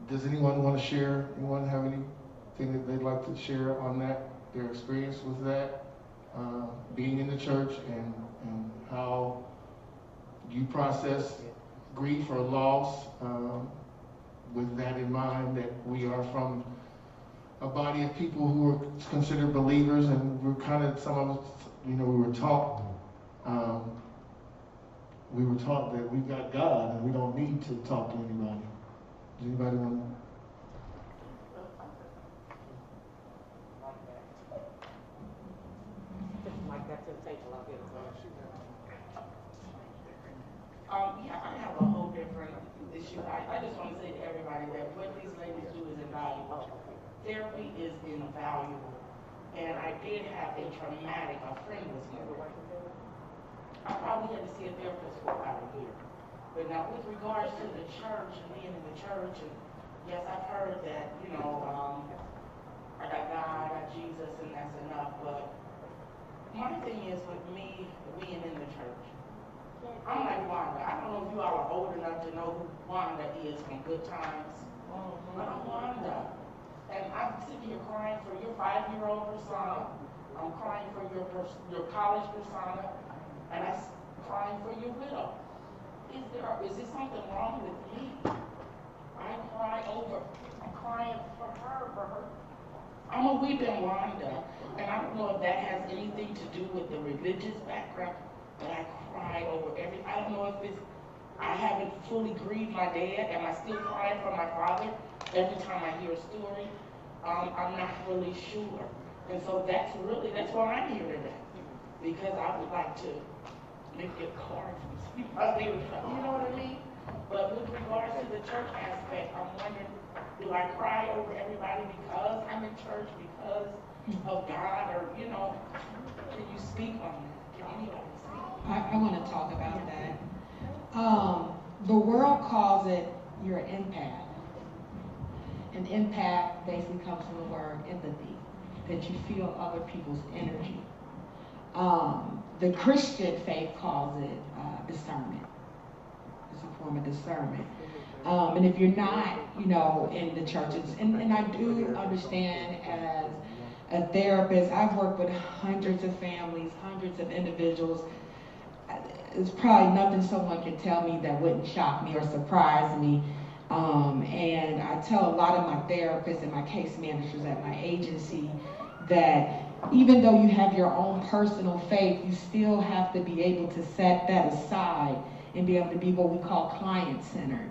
Does anyone want to share? Anyone have anything that they'd like to share on that? Their experience with that, being in the church, and how you process grief or loss with that in mind, that we are from a body of people who are considered believers, and we're kind of, some of us, we were taught that we've got God and we don't need to talk to anybody. Does anybody want to? I have a whole different issue. I just want to say to everybody that what these ladies do is invaluable. Therapy is invaluable. And I did have a friend was here. I probably had to see a therapist for about a year. But now with regards to the church and being in the church, and yes, I've heard that, I got God, I got Jesus, and that's enough. But my thing is with me being in the church, I'm like Wanda. I don't know if you all are old enough to know who Wanda is from Good Times. But I'm Wanda. And I'm sitting here crying for your 5-year-old persona. I'm crying for your college persona. And I'm crying for your widow. Is there something wrong with me? I'm crying for her. I'm a weeping Wanda. And I don't know if that has anything to do with the religious background, but I cry over I don't know if I haven't fully grieved my dad. Am I still crying for my father every time I hear a story? I'm not really sure. And so that's why I'm here today. Because I would like to make a card from somebody. You know what I mean? But with regards to the church aspect, I'm wondering, do I cry over everybody because I'm in church, because of God, or, can you speak on that? Can anybody speak? I want to talk about that. The world calls it you're an empath. An empath basically comes from the word empathy, that you feel other people's energy. The Christian faith calls it discernment. It's a form of discernment. And if you're not, in the churches, and I do understand as a therapist, I've worked with hundreds of families, hundreds of individuals. It's probably nothing someone can tell me that wouldn't shock me or surprise me. And I tell a lot of my therapists and my case managers at my agency, that even though you have your own personal faith, you still have to be able to set that aside and be able to be what we call client-centered.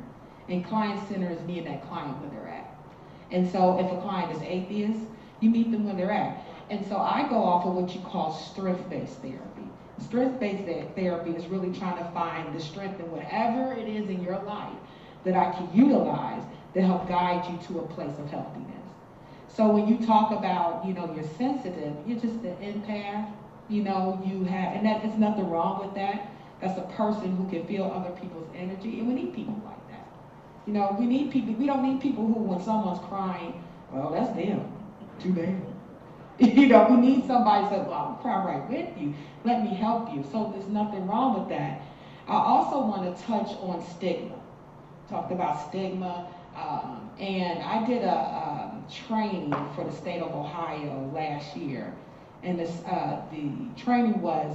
And client-centered is meeting that client where they're at. And so if a client is atheist, you meet them where they're at. And so I go off of what you call strength-based therapy. Strength-based therapy is really trying to find the strength in whatever it is in your life that I can utilize to help guide you to a place of healthiness. So when you talk about, you're sensitive, you're just an empath, and there's nothing wrong with that. That's a person who can feel other people's energy, and we need people like that. We need people, we don't need people who, when someone's crying, well, that's them, too bad. We need somebody who says, well, I'm crying right with you, let me help you. So there's nothing wrong with that. I also want to touch on stigma. Talked about stigma, and I did a training for the state of Ohio last year, and the training was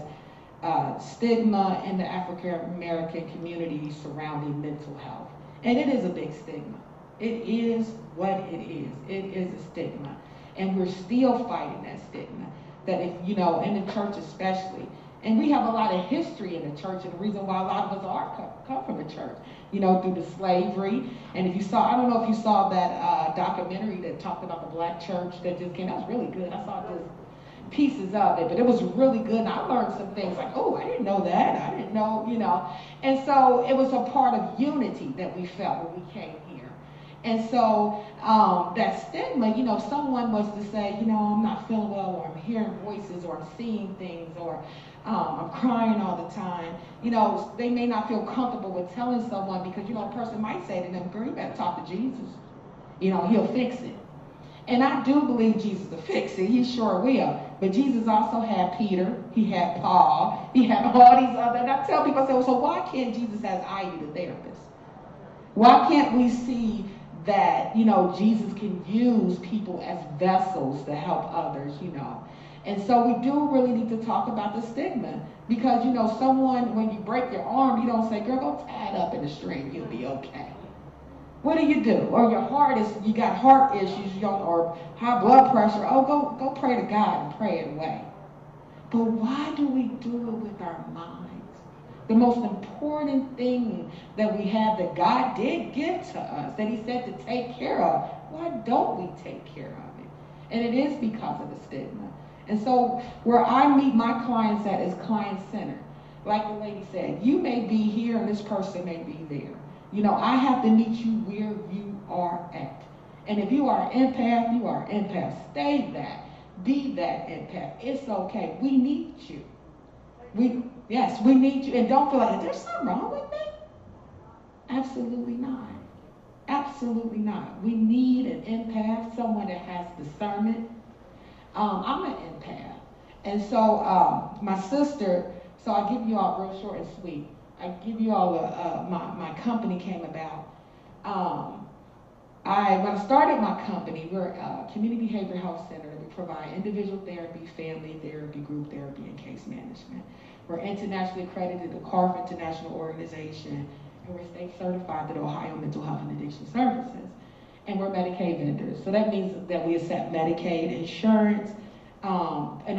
stigma in the African American community surrounding mental health, and it is a big stigma. It is what it is. It is a stigma, and we're still fighting that stigma. That if in the church especially. And we have a lot of history in the church, and the reason why a lot of us come from the church, through the slavery. And if you saw, I don't know if you saw that documentary that talked about the black church that just came, that was really good. I saw just pieces of it, but it was really good. And I learned some things like, oh, I didn't know that. I didn't know, And so it was a part of unity that we felt when we came here. And so that stigma, someone was to say, I'm not feeling well, or I'm hearing voices, or I'm seeing things, or I'm crying all the time. They may not feel comfortable with telling someone because, a person might say to them, girl, you better talk to Jesus. He'll fix it. And I do believe Jesus will fix it. He sure will. But Jesus also had Peter. He had Paul. He had all these other. And I tell people, I say, well, so why can't Jesus have IU, the therapist? Why can't we see that, Jesus can use people as vessels to help others, And so we do really need to talk about the stigma. Because, someone, when you break your arm, you don't say, girl, go tie it up in the string, you'll be okay. What do? Or your heart you got heart issues, or high blood pressure. Oh, go pray to God and pray it away. But why do we do it with our minds? The most important thing that we have that God did give to us, that he said to take care of, why don't we take care of it? And it is because of the stigma. And so where I meet my clients at is client-centered. Like the lady said, you may be here and this person may be there. I have to meet you where you are at. And if you are an empath, you are an empath. Stay that. Be that empath. It's okay. We need you. Yes, we need you. And don't feel like, there's something wrong with me? Absolutely not. Absolutely not. We need an empath, someone that has discernment. I'm an empath. And so my sister, so I'll give you all real short and sweet. I give you all my company came about. When I started my company, we're a community behavioral health center. We provide individual therapy, family therapy, group therapy, and case management. We're internationally accredited to the CARF International Organization, and we're state certified to the Ohio Mental Health and Addiction Services. And we're Medicaid vendors. So that means that we accept Medicaid insurance, and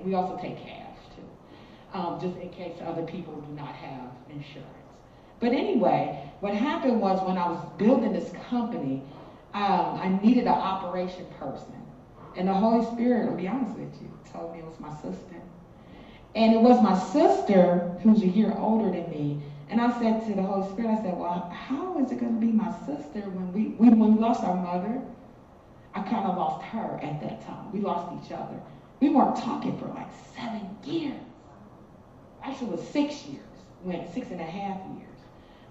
we also take cash too, just in case other people do not have insurance. But anyway, what happened was when I was building this company, I needed an operation person. And the Holy Spirit, to be honest with you, told me it was my sister. And it was my sister, who's a year older than me. And I said to the Holy Spirit, I said, well, how is it going to be my sister when we lost our mother? I kind of lost her at that time. We lost each other. We weren't talking for like 7 years. Actually, it was 6 years. We went 6.5 years.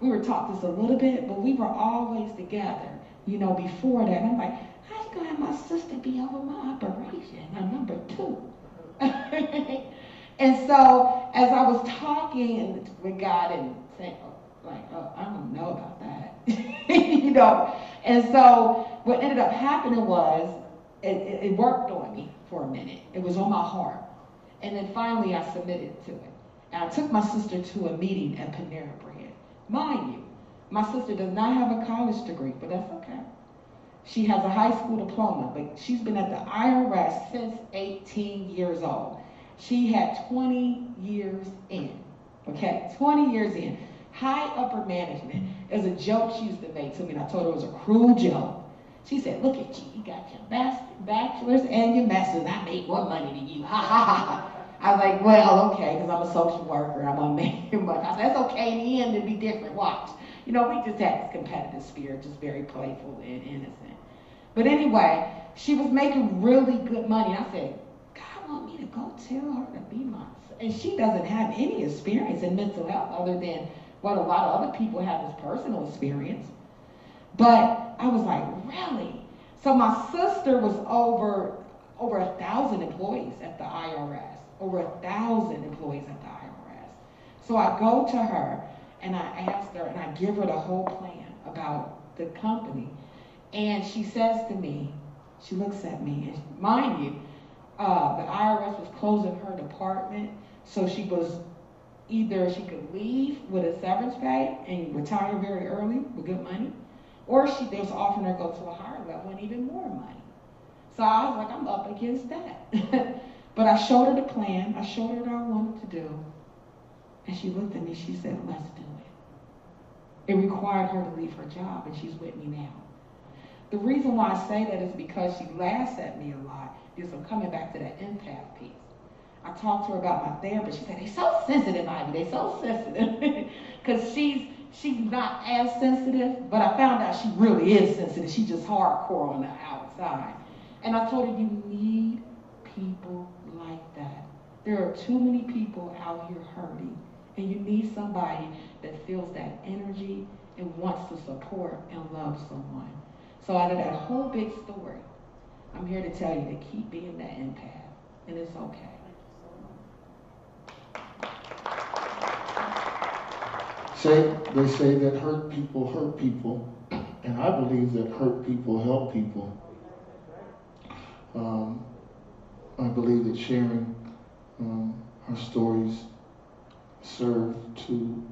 We were talking just a little bit, but we were always together, before that. And I'm like, how you going to have my sister be over my operation? I'm number 2. And so as I was talking with God and saying, I don't know about that, And so what ended up happening was it worked on me for a minute. It was on my heart. And then finally I submitted to it. And I took my sister to a meeting at Panera Bread. Mind you, my sister does not have a college degree, but that's okay. She has a high school diploma, but she's been at the IRS since 18 years old. She had 20 years in, okay? 20 years in. High upper management. There's a joke she used to make to me, and I told her it was a cruel joke. She said, look at you. You got your bachelor's and your master's. I make more money than you. Ha, ha, ha, ha. I was like, well, okay, because I'm a social worker. I'm going to make your money. I said, that's okay. In the end, it'll be different. Watch. You know, we just had this competitive spirit, just very playful and innocent. But anyway, she was making really good money. I said, God want me to go tell her to be myself. And she doesn't have any experience in mental health other than what a lot of other people have as personal experience. But I was like, really? So my sister was over 1,000 employees at the IRS. Over 1,000 employees at the IRS. So I go to her and I ask her and I give her the whole plan about the company. And she says to me, she looks at me, and mind you, the IRS was closing her department, so she was either she could leave with a severance pay and retire very early with good money, or they was offering her to go to a higher level and even more money. So I was like, I'm up against that. But I showed her the plan. I showed her what I wanted to do. And she looked at me, she said, let's do it. It required her to leave her job, and she's with me now. The reason why I say that is because she laughs at me a lot. Because I'm coming back to that empath piece. I talked to her about my therapist. She said, they're so sensitive, Ivy. They're so sensitive. Because she's not as sensitive, but I found out she really is sensitive. She's just hardcore on the outside. And I told her, you need people like that. There are too many people out here hurting. And you need somebody that feels that energy and wants to support and love someone. So out of that whole big story, I'm here to tell you to keep being that empath. And it's okay. They say that hurt people, and I believe that hurt people help people. I believe that sharing our stories serve to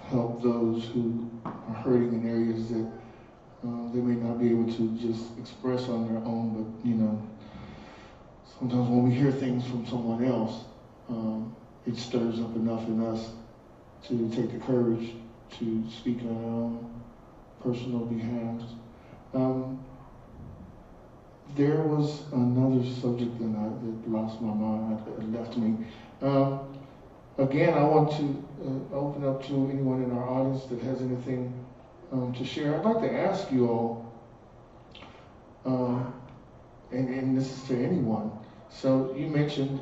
help those who are hurting in areas that they may not be able to just express on their own, but sometimes when we hear things from someone else, it stirs up enough in us to take the courage to speak on our own personal behalves. There was another subject that lost my mind, it left me. Again, I want to open up to anyone in our audience that has anything to share. I'd like to ask you all, and this is to anyone. So you mentioned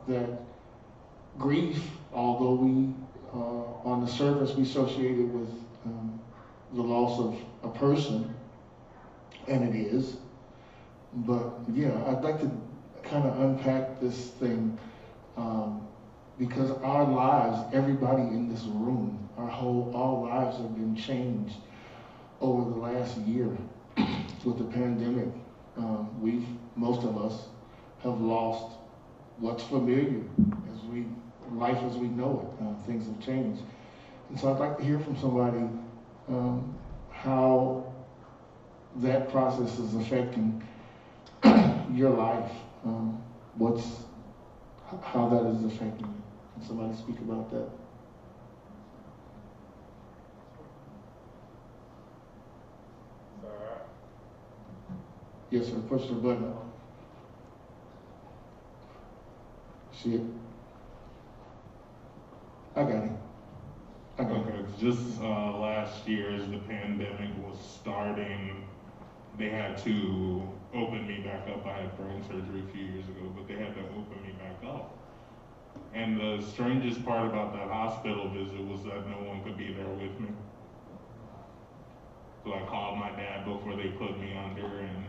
that grief, although we, on the surface, we associate it with the loss of a person, and it is. But yeah, I'd like to kind of unpack this thing because our lives, everybody in this room, all lives have been changed over the last year with the pandemic. Most of us have lost what's familiar life as we know it. Things have changed. And so I'd like to hear from somebody how that process is affecting your life. How that is affecting you. Can somebody speak about that? Yes, sir. Push the button. See it? I got it. Okay, just last year as the pandemic was starting, they had to open me back up. I had brain surgery a few years ago, but they had to open me back up. And the strangest part about that hospital visit was that no one could be there with me. So I called my dad before they put me under and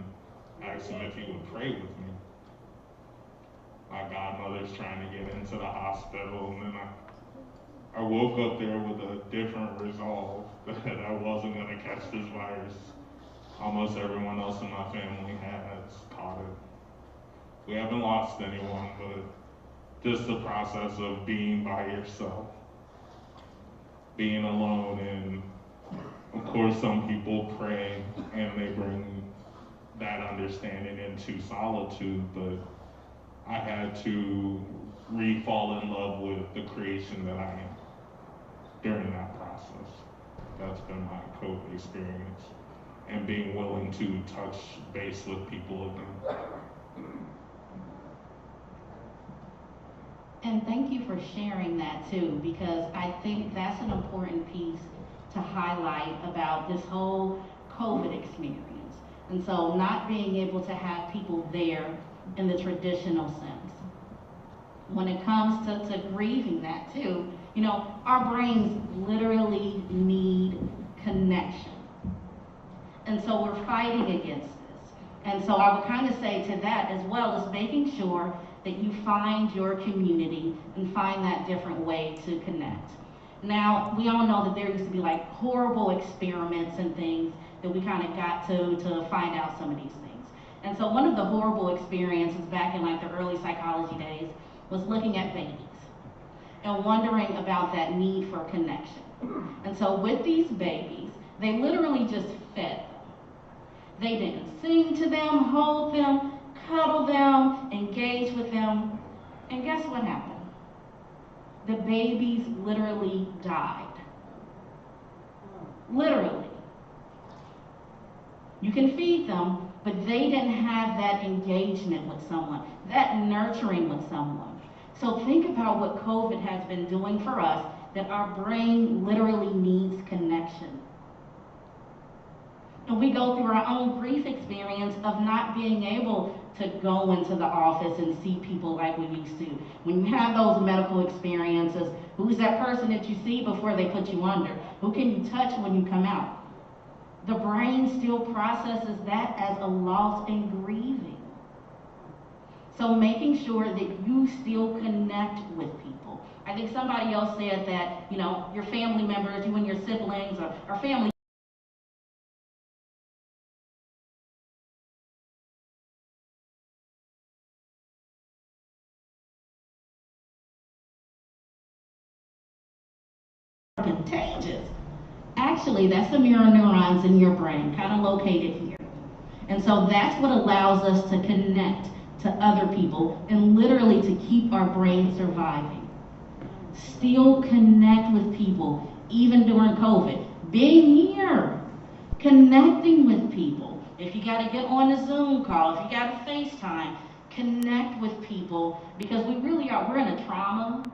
asked him if he would pray with me. My godmother's trying to get into the hospital, and then I woke up there with a different resolve that I wasn't going to catch this virus. Almost everyone else in my family has caught it. We haven't lost anyone, but just the process of being by yourself, being alone, and Of course, some people pray and they bring that understanding into solitude, but I had to re-fall in love with the creation that I am during that process. That's been my COVID experience, and being willing to touch base with people again. And thank you for sharing that too, because I think that's an important piece to highlight about this whole COVID experience. And so not being able to have people there in the traditional sense. When it comes to grieving that too, you know, our brains literally need connection. And so we're fighting against this. And so I would kind of say to that as well as making sure that you find your community and find that different way to connect. Now, we all know that there used to be like horrible experiments and things that we kind of got to find out some of these things. And so one of the horrible experiences back in like the early psychology days was looking at babies and wondering about that need for connection. And so with these babies, they literally just fed them. They didn't sing to them, hold them, cuddle them, engage with them. And guess what happened? The babies literally died. Literally. You can feed them, but they didn't have that engagement with someone, that nurturing with someone. So think about what COVID has been doing for us, that our brain literally needs connection. And we go through our own grief experience of not being able to go into the office and see people like we used to. When you have those medical experiences, who's that person that you see before they put you under? Who can you touch when you come out? The brain still processes that as a loss and grieving. So making sure that you still connect with people. I think somebody else said that, you know, your family members, you and your siblings or family contagious. Actually, that's the mirror neurons in your brain, kind of located here. And so that's what allows us to connect to other people and literally to keep our brain surviving. Still connect with people, even during COVID. Being here, connecting with people. If you got to get on a Zoom call, if you got to FaceTime, connect with people, because we really are, we're in a trauma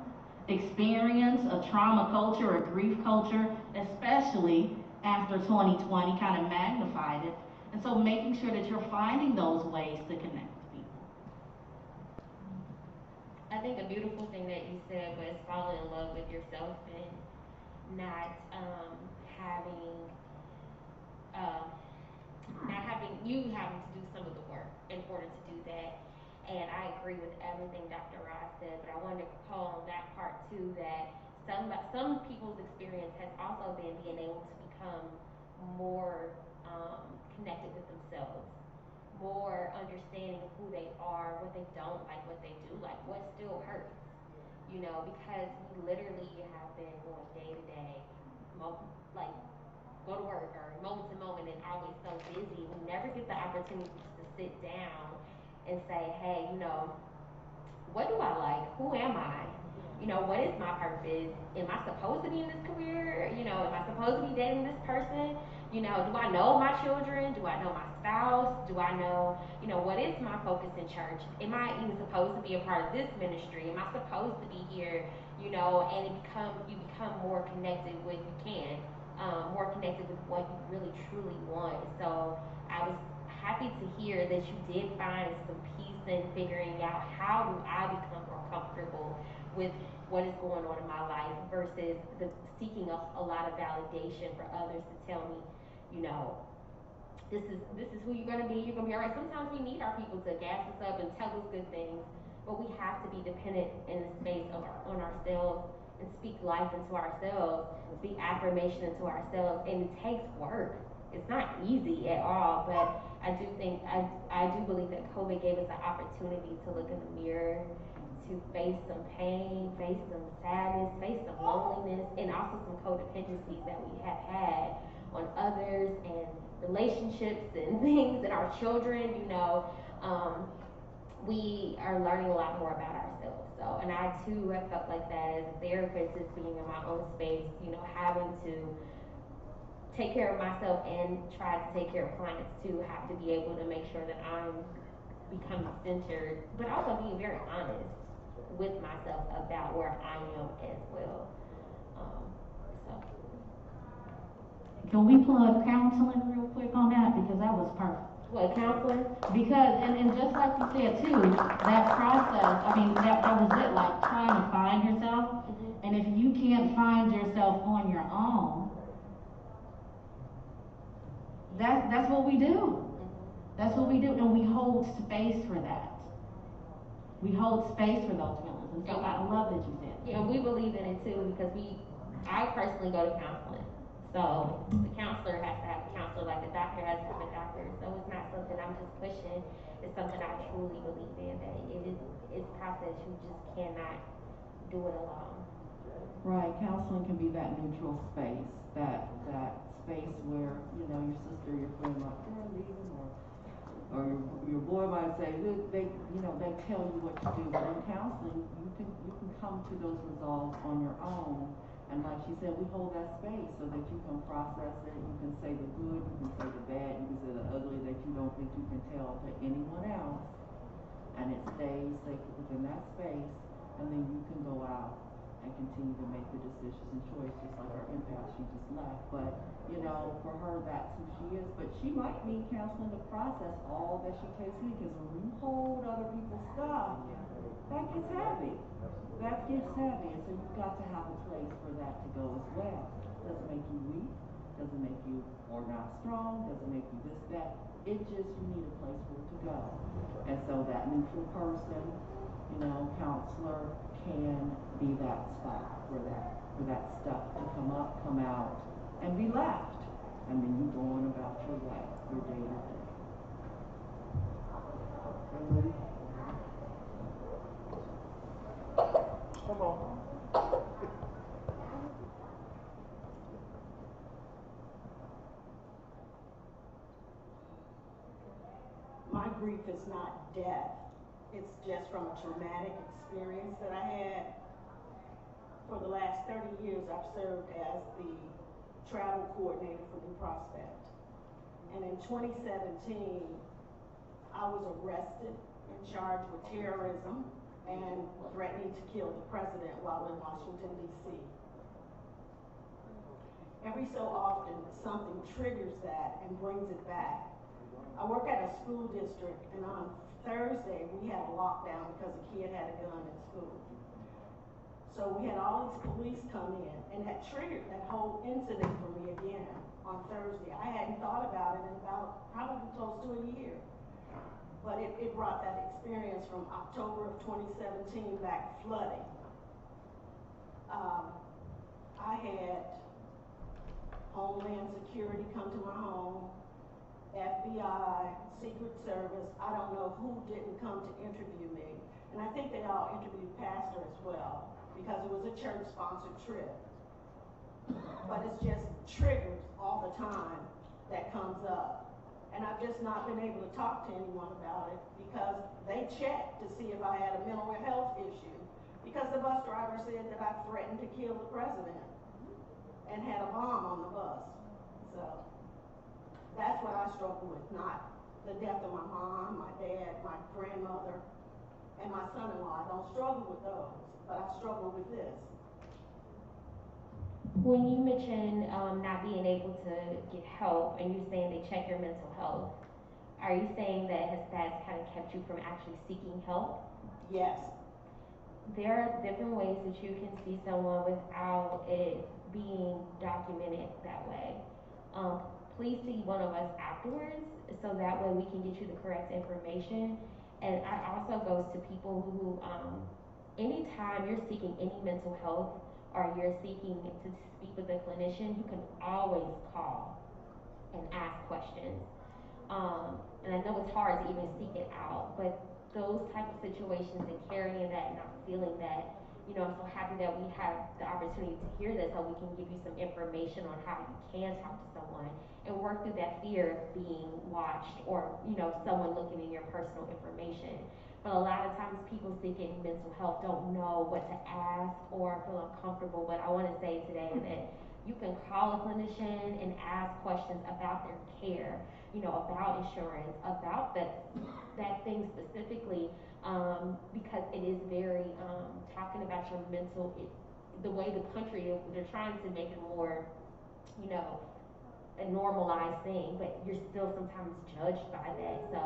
experience, a trauma culture, a grief culture, especially after 2020 kind of magnified it. And so making sure that you're finding those ways to connect with people. I think a beautiful thing that you said was falling in love with yourself and not having you having to do some of the work in order to do that. And I agree with everything Dr. Ross said, but I wanted to call on that part too, that some people's experience has also been being able to become more connected with themselves, more understanding of who they are, what they don't like, what they do like, what still hurts, you know, because we literally have been going day to day, like go to work or moment to moment and always so busy. We never get the opportunity to sit down and say, hey, you know, what do I like? Who am I? You know, what is my purpose? Am I supposed to be in this career? You know, am I supposed to be dating this person? You know, do I know my children? Do I know my spouse? Do I know, you know, what is my focus in church? Am I even supposed to be a part of this ministry? Am I supposed to be here? You know, and you become more connected with, more connected with what you really truly want. So I was happy to hear that you did find some peace in figuring out how do I become more comfortable with what is going on in my life versus seeking a lot of validation for others to tell me, you know, this is who you're gonna be. You're gonna be all right. Sometimes we need our people to gas us up and tell us good things, but we have to be dependent in the space on ourselves and speak life into ourselves, speak affirmation into ourselves, and it takes work. It's not easy at all, but I do believe that COVID gave us an opportunity to look in the mirror, to face some pain, face some sadness, face some loneliness, and also some codependencies that we have had on others and relationships and things and our children, you know, we are learning a lot more about ourselves. So, and I too have felt like that as a therapist, is being in my own space, you know, having to take care of myself and try to take care of clients too, have to be able to make sure that I'm becoming centered, but also being very honest with myself about where I am as well. So. Can we plug counseling real quick on that? Because that was perfect. What, counseling? Because, and just like you said too, that process, I mean, that was it, like trying to find yourself. Mm-hmm. And if you can't find yourself on your own, that's what we do. Mm-hmm. That's what we do, and we hold space for that. We hold space for those feelings, and so I love that you said that. Yeah, we believe in it too, because I personally go to counseling. So the counselor has to have a counselor, like the doctor has to have a doctor. So it's not something I'm just pushing. It's something I truly believe in, that it's a process. You just cannot do it alone. Right, counseling can be that neutral space, that space where, you know, your sister, your friend might, girl, leave him, or your boy might say, look, they tell you what to do. But in counseling, you can come to those resolves on your own. And like she said, we hold that space so that you can process it. You can say the good, you can say the bad, you can say the ugly that you don't think you can tell to anyone else. And it stays sacred within that space. And then you can go out and continue to make the decisions and choices, just like our empath, she just left. But, you know, for her, that's who she is. But she might need counseling to process all that she takes in, because when you hold other people's stuff, that gets heavy. That gets heavy, and so you've got to have a place for that to go as well. Doesn't make you weak, doesn't make you or not strong, doesn't make you this, that. It just, you need a place for it to go. And so that neutral person, you know, counselor can be that spot for that stuff to come up, come out, and be left. And then you go on about your way, your day to day. Come on. My grief is not death. It's just from a traumatic experience that I had. For the last 30 years, I've served as the travel coordinator for New Prospect. And in 2017, I was arrested and charged with terrorism and threatening to kill the president while in Washington, D.C. Every so often, something triggers that and brings it back. I work at a school district, and on Thursday, we had a lockdown because a kid had a gun in school. So we had all these police come in, and that triggered that whole incident for me again on Thursday. I hadn't thought about it in about probably close to a year. But it brought that experience from October of 2017 back flooding. I had Homeland Security come to my home, FBI, Secret Service. I don't know who didn't come to interview me. And I think they all interviewed Pastor as well, because it was a church-sponsored trip. But it's just triggers all the time that comes up. And I've just not been able to talk to anyone about it, because they checked to see if I had a mental health issue, because the bus driver said that I threatened to kill the president and had a bomb on the bus. So that's what I struggle with, not the death of my mom, my dad, my grandmother, and my son-in-law. I don't struggle with those, but I struggle with this. When you mention not being able to get help, and you're saying they check your mental health, are you saying that that's kind of kept you from actually seeking help? Yes. There are different ways that you can see someone without it being documented that way. Please see one of us afterwards, so that way we can get you the correct information. And it also goes to people who, anytime you're seeking any mental health, or you're seeking to speak with a clinician, you can always call and ask questions. And I know it's hard to even seek it out, but those type of situations and carrying that and not feeling that I'm so happy that we have the opportunity to hear this, so we can give you some information on how you can talk to someone and work through that fear of being watched or, someone looking in your personal information. But a lot of times people seeking mental health don't know what to ask or feel uncomfortable. But I want to say today that you can call a clinician and ask questions about their care, about insurance, about that thing specifically, because it is very, talking about your mental, the way the country, they're trying to make it more, a normalized thing, but you're still sometimes judged by that. So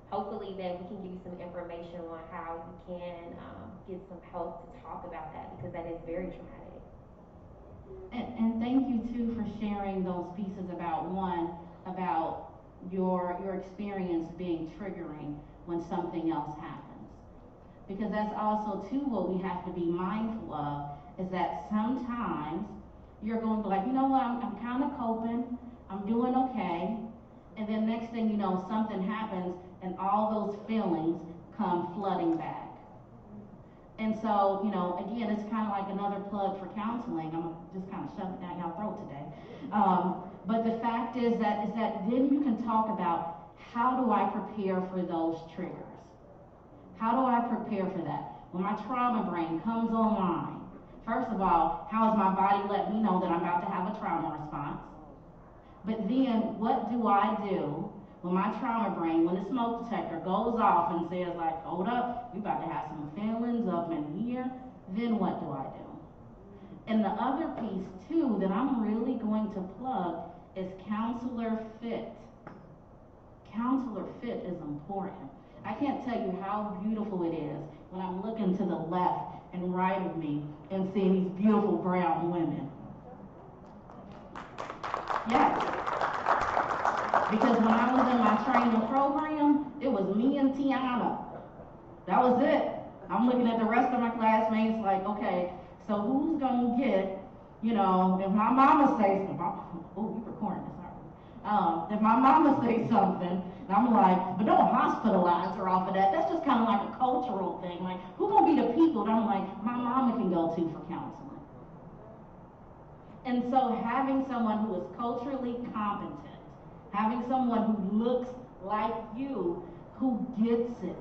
hopefully that we can give you some information on how you can get some help to talk about that, because that is very traumatic. And thank you too for sharing those pieces about your experience being triggering when something else happens. Because that's also too what we have to be mindful of, is that sometimes you're going to be like, you know what, I'm kind of coping, I'm doing okay, and then next thing you know, something happens and all those feelings come flooding back. And so, again, it's kind of like another plug for counseling. I'm just kind of shoving it down y'all's throat today. But the fact is that then you can talk about, how do I prepare for those triggers? How do I prepare for that? When my trauma brain comes online, first of all, how is my body letting me know that I'm about to have a trauma response? But then, what do I do when my trauma brain, when the smoke detector goes off and says like, hold up, you about to have some feelings up in here, then what do I do? And the other piece too that I'm really going to plug is Counselor Fit. Counselor Fit is important. I can't tell you how beautiful it is when I'm looking to the left and right of me and seeing these beautiful brown women. Yes. Because when I was in my training program, it was me and Tiana. That was it. I'm looking at the rest of my classmates like, okay, so who's gonna get, if my mama says something, oh, we recording this, aren't we? If my mama says something, and I'm like, but don't hospitalize her off of that. That's just kind of like a cultural thing. Like, who gonna be the people that I'm like, my mama can go to for counseling? And so having someone who is culturally competent, having someone who looks like you, who gets it,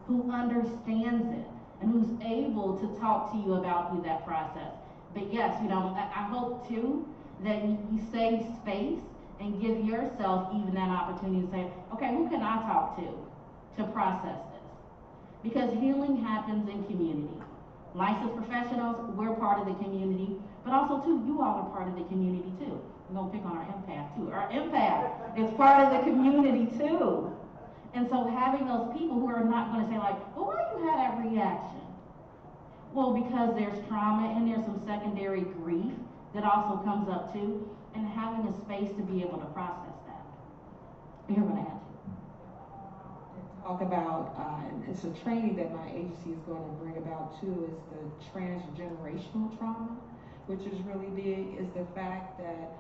who understands it, and who's able to talk to you about through that process. But yes, I hope too that you save space and give yourself even that opportunity to say, okay, who can I talk to process this? Because healing happens in community. Licensed professionals, we're part of the community, but also too, you all are part of the community too. We're gonna pick on our empath too. Our empath is part of the community too. And so having those people who are not gonna say like, well, why you had that reaction? Well, because there's trauma and there's some secondary grief that also comes up too, and having a space to be able to process that. You're gonna add to. Talk about, and it's a training that my agency is going to bring about too, is the transgenerational trauma, which is really big, is the fact that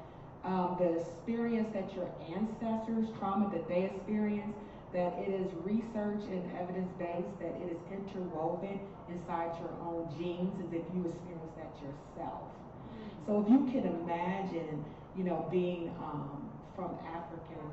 the experience that your ancestors, trauma that they experienced, that it is research and evidence-based, that it is interwoven inside your own genes as if you experience that yourself. So if you can imagine, being from African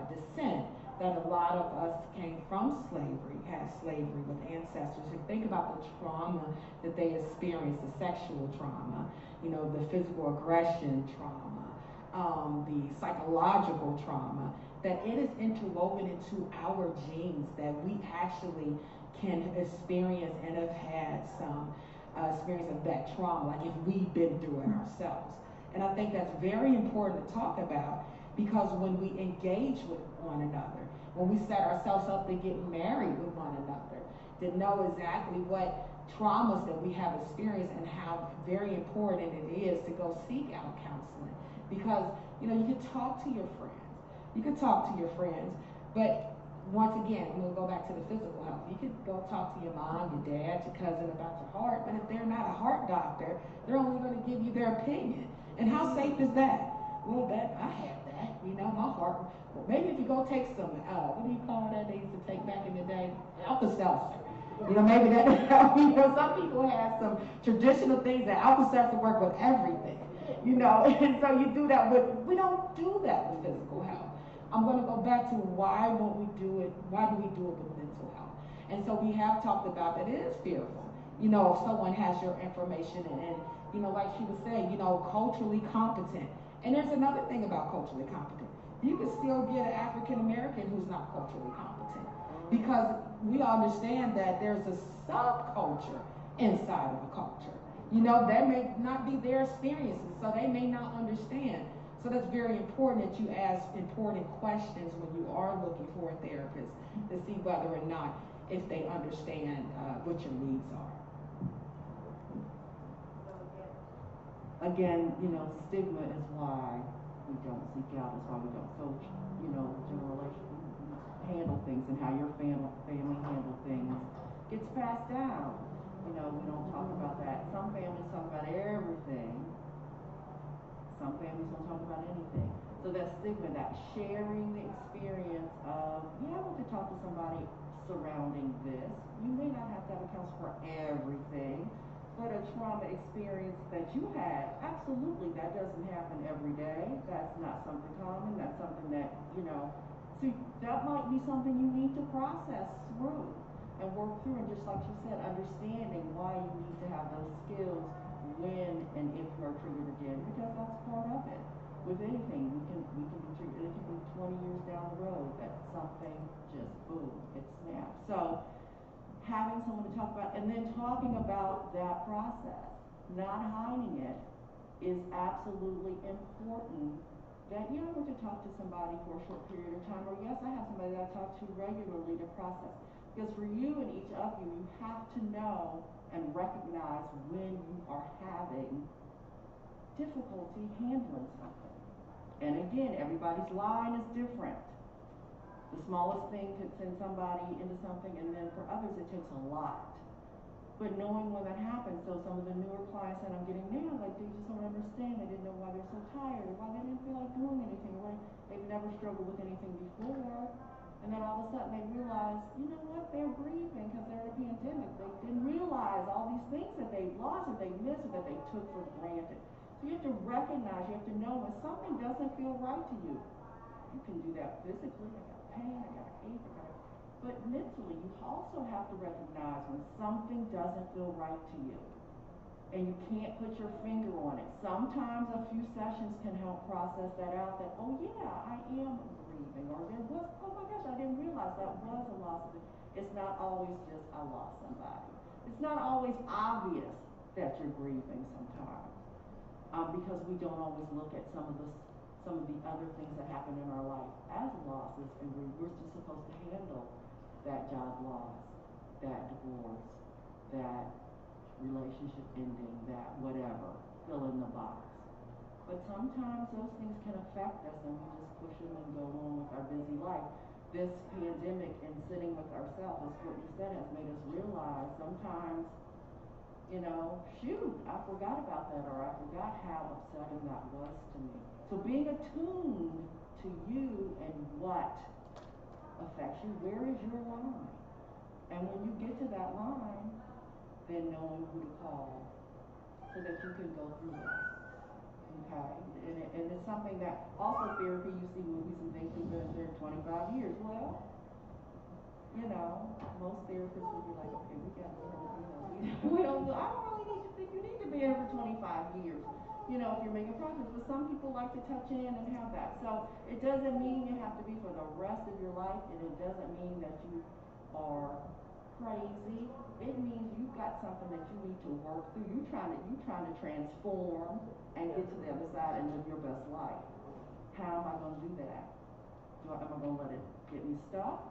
descent, that a lot of us came from slavery, had slavery with ancestors, and think about the trauma that they experienced, the sexual trauma, the physical aggression trauma, the psychological trauma, that it is interwoven into our genes, that we actually can experience and have had some experience of that trauma, like if we've been through it ourselves. And I think that's very important to talk about, because when we engage with one another, when we set ourselves up to get married with one another, to know exactly what traumas that we have experienced and how very important it is to go seek out counseling. Because, you can talk to your friends. You can talk to your friends, but once again, we'll go back to the physical health. You could go talk to your mom, your dad, your cousin about your heart, but if they're not a heart doctor, they're only going to give you their opinion. And how safe is that? Well, I had that, my heart. Well, maybe if you go take some, what do you call that they used to take back in the day? Alka-Seltzer. You know, maybe that, you know, some people have some traditional things that opposites have to work with everything, you know, and so you do that, but we don't do that with physical health. I'm going to go back to why won't we do it, why do we do it with mental health? And so we have talked about that it is fearful. You know, if someone has your information and you know, like she was saying, you know, culturally competent. And there's another thing about culturally competent. You can still get an African American who's not culturally competent because we understand that there's a subculture inside of a culture. You know, that may not be their experiences, so they may not understand. So that's very important that you ask important questions when you are looking for a therapist to see whether or not if they understand what your needs are. Again, you know, stigma is why we don't seek out, is why we don't. So, you know, generation handle things and how your family handle things gets passed down. You know, we don't talk about that. Some families talk about everything. Some families don't talk about anything. So that stigma, that sharing the experience of, yeah, I want to talk to somebody surrounding this. You may not have to have a counselor for everything, but a trauma experience that you had, absolutely, that doesn't happen every day. That's not something common. That's something that, you know, so that might be something you need to process through and work through. And just like you said, understanding why you need to have those skills when and if you are triggered again, because that's part of it. With anything, we can be triggered. It can be 20 years down the road that something just boom, it snaps. So having someone to talk about, and then talking about that process, not hiding it, is absolutely important. That you don't want to talk to somebody for a short period of time, or yes, I have somebody that I talk to regularly to process. Because for you and each of you, you have to know and recognize when you are having difficulty handling something. And again, everybody's line is different. The smallest thing could send somebody into something, and then for others it takes a lot. But knowing when that happens, so some of the newer clients that I'm getting now, like they just don't understand, they didn't know why they're so tired, or why they didn't feel like doing anything, or they've never struggled with anything before, and then all of a sudden they realize, you know what, they're grieving because they're in a pandemic. They didn't realize all these things that they lost, that they missed, or that they took for granted. So you have to recognize, you have to know when something doesn't feel right to you. You can do that physically, I got pain, I got ache, but mentally, you also have to recognize when something doesn't feel right to you. And you can't put your finger on it. Sometimes a few sessions can help process that out, that, oh yeah, I am grieving. Or there was, oh my gosh, I didn't realize that was a loss. It's not always just, I lost somebody. It's not always obvious that you're grieving sometimes. Because we don't always look at some of the other things that happen in our life as losses and grief. We're just supposed to handle that job loss, that divorce, that relationship ending, that whatever, fill in the box. But sometimes those things can affect us and we just push them and go on with our busy life. This pandemic and sitting with ourselves, as Courtney said, has made us realize sometimes, you know, shoot, I forgot about that, or I forgot how upsetting that was to me. So being attuned to you and what affects you, where is your line? And when you get to that line, then knowing who to call so that you can go through it. Okay? And it's something that also therapy, you see movies and things you've been there 25 years. Well, you know, most therapists would be like, okay, we got to, you know, I don't really need to think you need to be in for 25 years. You know, if you're making progress, but some people like to touch in and have that. So it doesn't mean you have to be for the rest of your life, and it doesn't mean that you are crazy. It means you've got something that you need to work through. You're trying to transform and get to the other side and live your best life. How am I going to do that? Am I going to let it get me stuck?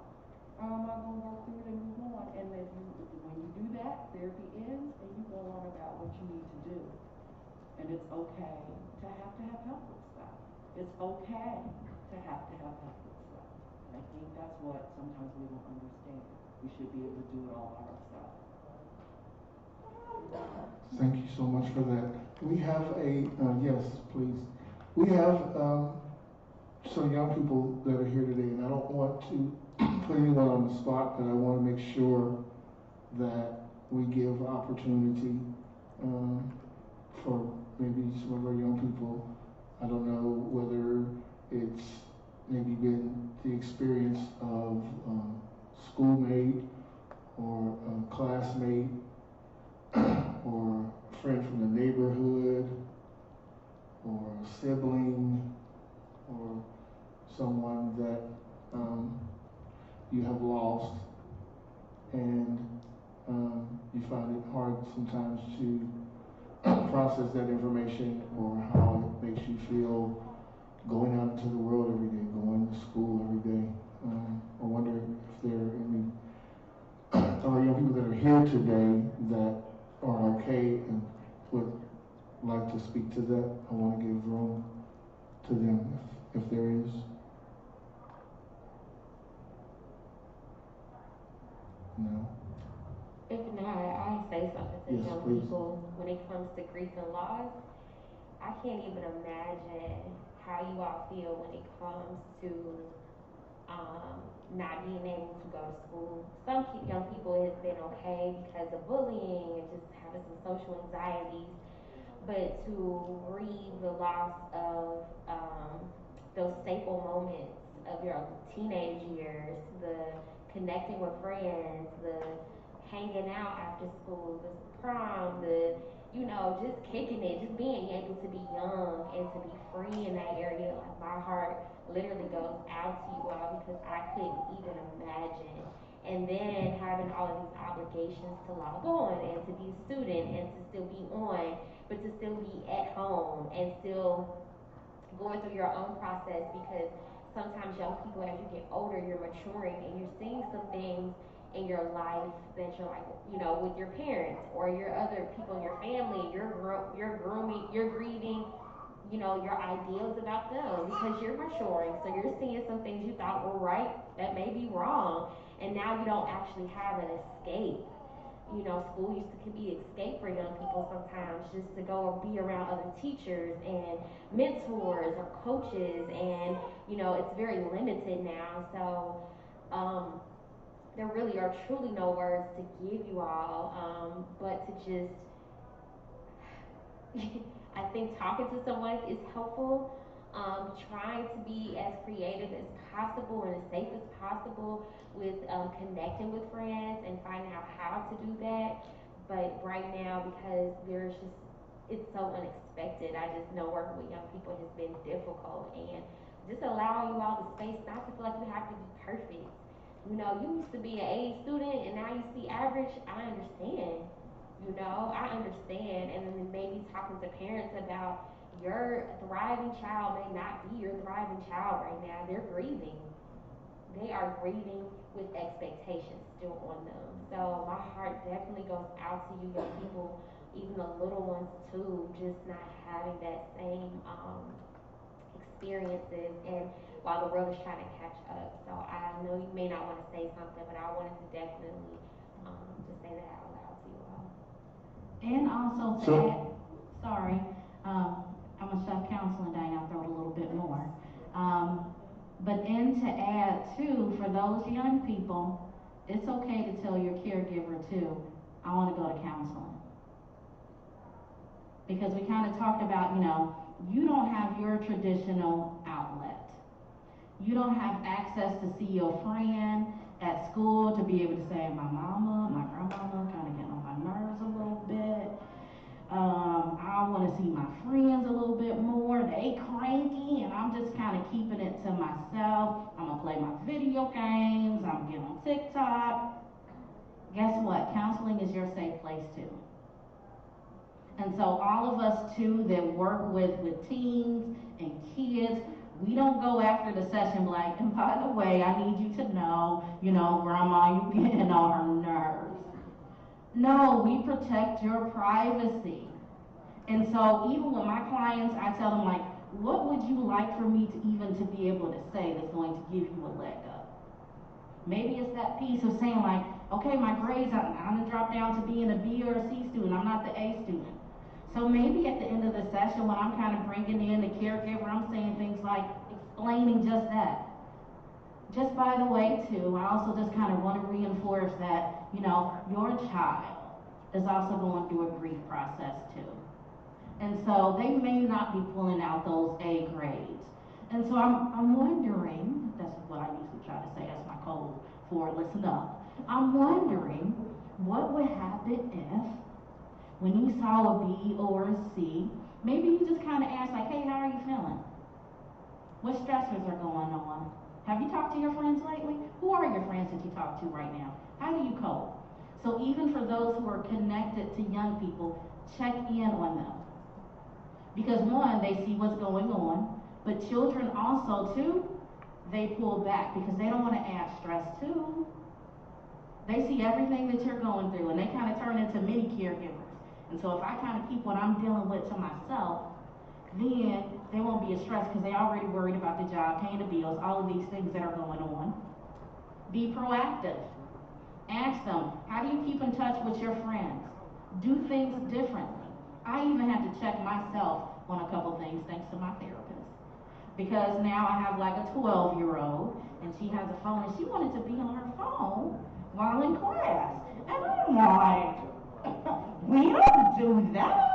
Or am I going to work through it and move on? And then when you do that, therapy ends, and you go on about what you need to do. And it's okay to have help with stuff. It's okay to have help with stuff. And I think that's what sometimes we don't understand. We should be able to do it all by ourselves. Thank you so much for that. We have yes, please. We have some young people that are here today, and I don't want to put anyone on the spot, but I want to make sure that we give opportunity for maybe some of our young people. I don't know whether it's maybe been the experience of schoolmate or a classmate or a friend from the neighborhood or a sibling or someone that you have lost, and you find it hard sometimes to process that information, or how it makes you feel going out into the world every day, going to school every day. I wonder if there are any of our young people that are here today that are okay and would like to speak to that. I want to give room to them if there is. No? If not, I'll say something to Yes, young please. people when it comes to grief and loss. I can't even imagine how you all feel when it comes to not being able to go to school. Some young people has been okay because of bullying and just having some social anxieties, but to grieve the loss of those staple moments of your teenage years, the connecting with friends, the hanging out after school, the prom, the, just kicking it, just being able to be young and to be free in that area. Like, my heart literally goes out to you all because I couldn't even imagine. And then having all of these obligations to log on and to be a student and to still be on, but to still be at home and still going through your own process, because sometimes young people, as you get older, you're maturing and you're seeing some things in your life that you're like, with your parents or your other people in your family, you're grieving, your ideals about them because you're maturing. So you're seeing some things you thought were right that may be wrong, and now you don't actually have an escape. School can be an escape for young people sometimes, just to go and be around other teachers and mentors or coaches, and it's very limited now. So there really are truly no words to give you all, but to just I think talking to someone is helpful. Trying to be as creative as possible and as safe as possible with connecting with friends and finding out how to do that. But right now, because it's so unexpected, I just know working with young people has been difficult, and just allowing you all the space not to feel like you have to be perfect. You used to be an A student and now you see average. I understand. I understand. And then maybe talking to parents about your thriving child may not be your thriving child right now. They're grieving. They are grieving with expectations still on them. So my heart definitely goes out to you young people, even the little ones too, just not having that same experiences, and while the world is trying to catch up. So I know you may not want to say something, but I wanted to definitely just say that out loud to you all. And also to add, sorry, I'm a chef counseling day, I'll throw it a little bit more. To add too, for those young people, it's okay to tell your caregiver too, I want to go to counseling. Because we kind of talked about, you don't have your traditional outlet. You don't have access to see your friend at school, to be able to say, my mama, my grandmama kind of getting on my nerves a little bit. I want to see my friends a little bit more. They cranky, and I'm just kind of keeping it to myself. I'm going to play my video games. I'm getting on TikTok. Guess what? Counseling is your safe place too. And so all of us too that work with teens and kids, we don't go after the session like, and by the way, I need you to know, grandma, you getting on her nerves. No, we protect your privacy. And so even with my clients, I tell them like, what would you like for me to be able to say that's going to give you a leg up? Maybe it's that piece of saying like, okay, my grades, I'm gonna drop down to being a B or a C student, I'm not the A student. So maybe at the end of the session, when I'm kind of bringing in the caregiver, I'm saying things like explaining just that. just by the way too, I also just kind of want to reinforce that, you know, your child is also going through a grief process too. And so they may not be pulling out those A grades. And so I'm wondering, that's what I usually try to say as my code for listen up. I'm wondering what would happen if when you saw a B or a C, maybe you just kind of asked like, hey, how are you feeling? What stressors are going on? Have you talked to your friends lately? Who are your friends that you talk to right now? How do you cope? So even for those who are connected to young people, check in on them. Because one, they see what's going on, but children also too, they pull back because they don't want to add stress too. They see everything that you're going through and they kind of turn into mini caregivers. And so if I kind of keep what I'm dealing with to myself, then they won't be as stressed because they're already worried about the job, paying the bills, all of these things that are going on. Be proactive. Ask them, how do you keep in touch with your friends? Do things differently. I even had to check myself on a couple things thanks to my therapist. Because now I have like a 12-year-old and she has a phone and she wanted to be on her phone while in class. And I'm like, we don't do that.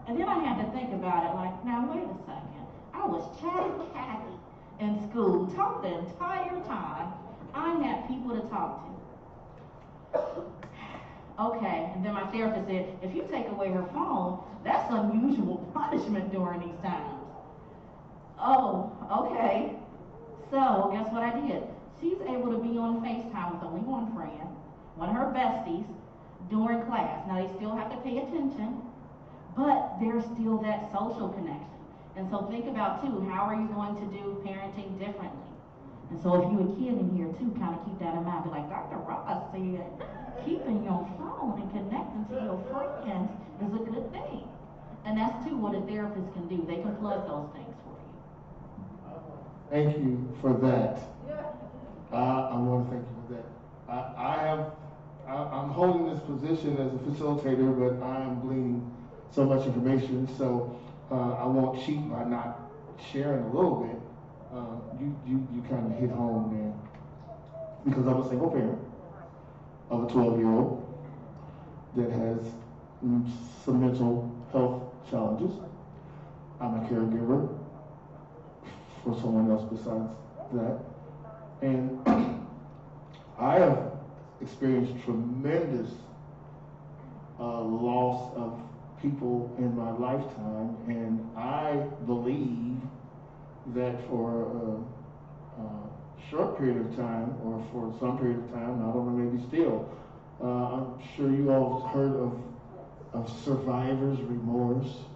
And then I had to think about it like, now wait a second. I was chatting Kathy in school, talked the entire time. I had people to talk to. Okay, and then my therapist said, if you take away her phone, that's unusual punishment during these times. Oh, okay. So, guess what I did? She's able to be on FaceTime with only one friend, one of her besties, during class. Now, they still have to pay attention, but there's still that social connection. And so think about, too, how are you going to do parenting differently? And so if you're a kid in here, too, kind of keep that in mind. Be like, Dr. Ross said, keeping your phone and connecting to your friends is a good thing. And that's, too, what a therapist can do. They can plug those things for you. Thank you for that. I want to thank you for that. I'm holding this position as a facilitator, but I am gleaning so much information, so I won't cheat by not sharing a little bit. You kind of hit home there, because I'm a single parent of a 12-year-old that has some mental health challenges. I'm a caregiver for someone else besides that, and I have experienced tremendous loss of people in my lifetime, and I believe that for a short period of time, or for some period of time, I don't know, maybe still, I'm sure you all have heard of survivor's remorse.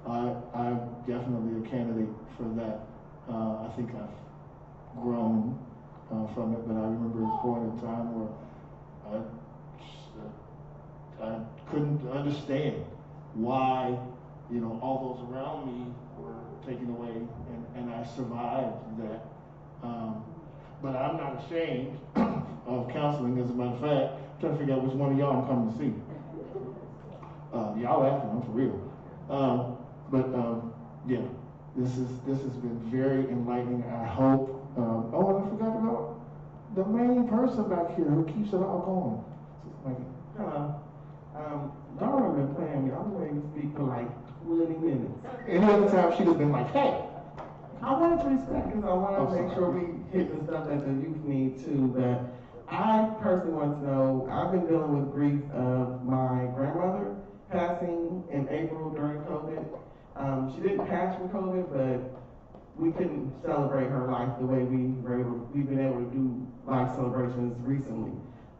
I'm definitely a candidate for that. I think I've grown from it, but I remember a point in time where I couldn't understand why, you know, all those around me were taken away, and I survived that. But I'm not ashamed of counseling. As a matter of fact, I'm trying to figure out which one of y'all I'm coming to see. Y'all laughing, I'm for real. Yeah, this has been very enlightening. I hope. Oh, and I forgot about the main person back here who keeps it all going. Hello. Darwin been playing me. I'm going to speak for like 20 minutes. Any other time she'd have been like, hey. I wanted to respect because I want to make sure we hit the stuff that the youth need too. But I personally want to know, I've been dealing with grief of my grandmother passing in April during COVID. She didn't pass from COVID, but we couldn't celebrate her life the way we've been able to do life celebrations recently.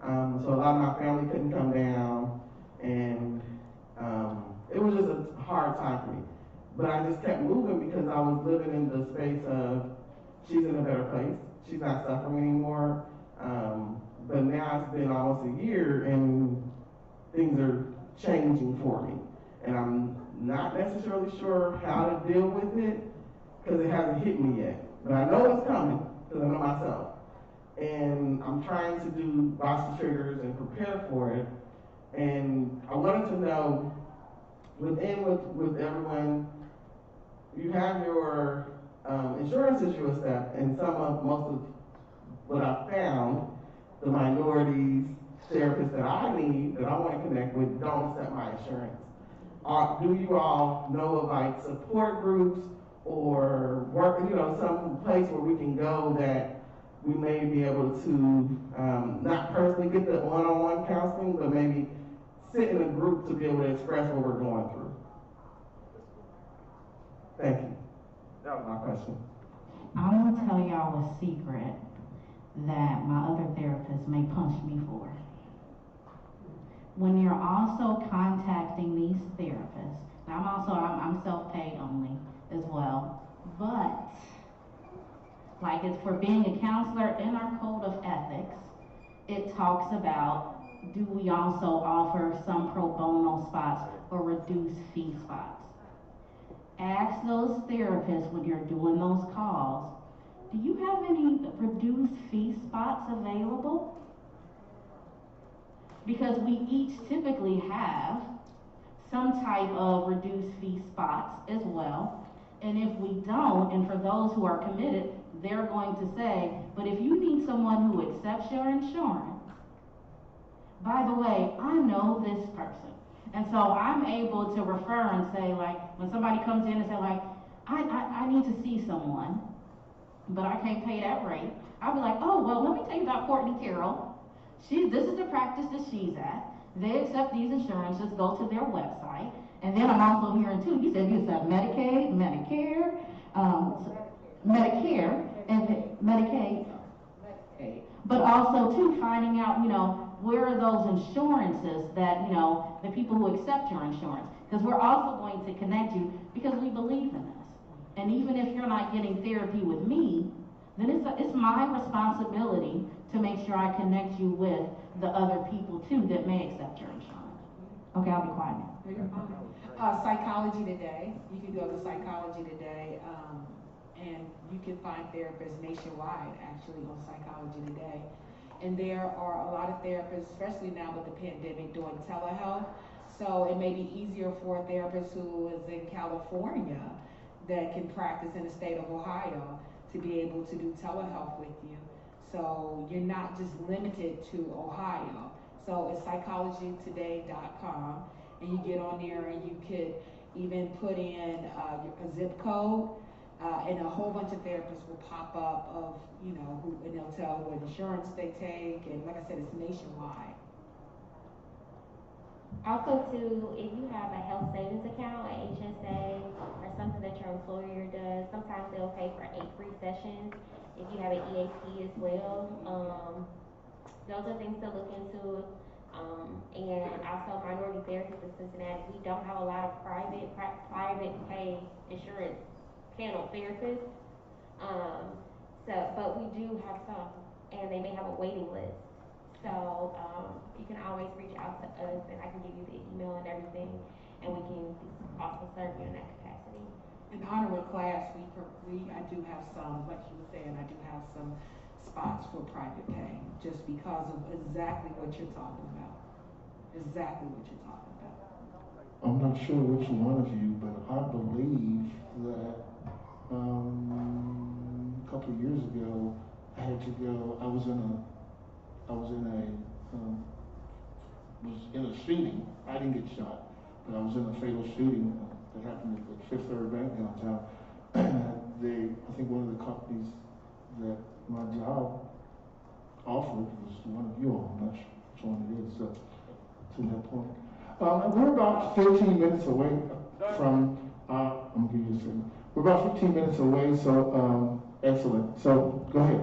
So a lot of my family couldn't come down, and it was just a hard time for me. But I just kept moving because I was living in the space of, she's in a better place, she's not suffering anymore. But now it's been almost a year and things are changing for me. And I'm not necessarily sure how to deal with it because it hasn't hit me yet. But I know it's coming because I know myself. And I'm trying to do box triggers and prepare for it. And I wanted to know, with everyone, you have your insurances you accept, and most of what I found, the minorities, therapists that I need, that I want to connect with, don't accept my insurance. Do you all know of like support groups or work, some place where we can go that we may be able to not personally get the one-on-one counseling, but maybe sit in a group to be able to express what we're going through? Thank you. That was my question. I'm gonna tell y'all a secret that my other therapist may punch me for. When you're also contacting these therapists, now I'm self-paid only as well, but like it's for being a counselor in our code of ethics, it talks about, do we also offer some pro bono spots or reduced fee spots? Ask those therapists when you're doing those calls, do you have any reduced fee spots available? Because we each typically have some type of reduced fee spots as well. And if we don't, and for those who are committed, they're going to say, but if you need someone who accepts your insurance, by the way, I know this person. And so I'm able to refer and say, like, when somebody comes in and say, like, I need to see someone, but I can't pay that rate, I'll be like, oh, well, let me tell you about Courtney Carroll. This is the practice that she's at. They accept these insurances, go to their website. And then I'm also hearing too, you said you accept Medicaid, Medicare, Medicare, and Medicaid. But also too, finding out, where are those insurances that, the people who accept your insurance. Because we're also going to connect you because we believe in this. And even if you're not getting therapy with me, then it's my responsibility to make sure I connect you with the other people too that may accept your insurance. Okay, I'll be quiet now. Psychology Today. You can go to Psychology Today, and you can find therapists nationwide actually on Psychology Today. And there are a lot of therapists, especially now with the pandemic, doing telehealth. So it may be easier for a therapist who is in California that can practice in the state of Ohio to be able to do telehealth with you. So you're not just limited to Ohio. So it's psychologytoday.com, and you get on there and you could even put in a zip code, and a whole bunch of therapists will pop up of, and they'll tell what insurance they take, and like I said, it's nationwide. Also, too, if you have a health savings account, an HSA, or something that your employer does, sometimes they'll pay for 8 free sessions. If you have an EAP as well, those are things to look into. And also, Minority Therapists of Cincinnati, we don't have a lot of private pay insurance panel therapists. But we do have some, and they may have a waiting list. So you can always reach out to us, and I can give you the email and everything, and we can also serve you in that capacity. In honor of class, I do have some, like you were saying, I do have some spots for private pay, just because of exactly what you're talking about. Exactly what you're talking about. I'm not sure which one of you, but I believe that a couple of years ago, I had to go. I was in a shooting. I didn't get shot, but I was in a fatal shooting that happened at Fifth Third Bank downtown. I think one of the companies that my job offered was one of you all. I'm not sure which one it is. So to that point, we're about 15 minutes away from. I'm gonna give you a second. We're about 15 minutes away. So excellent. So go ahead.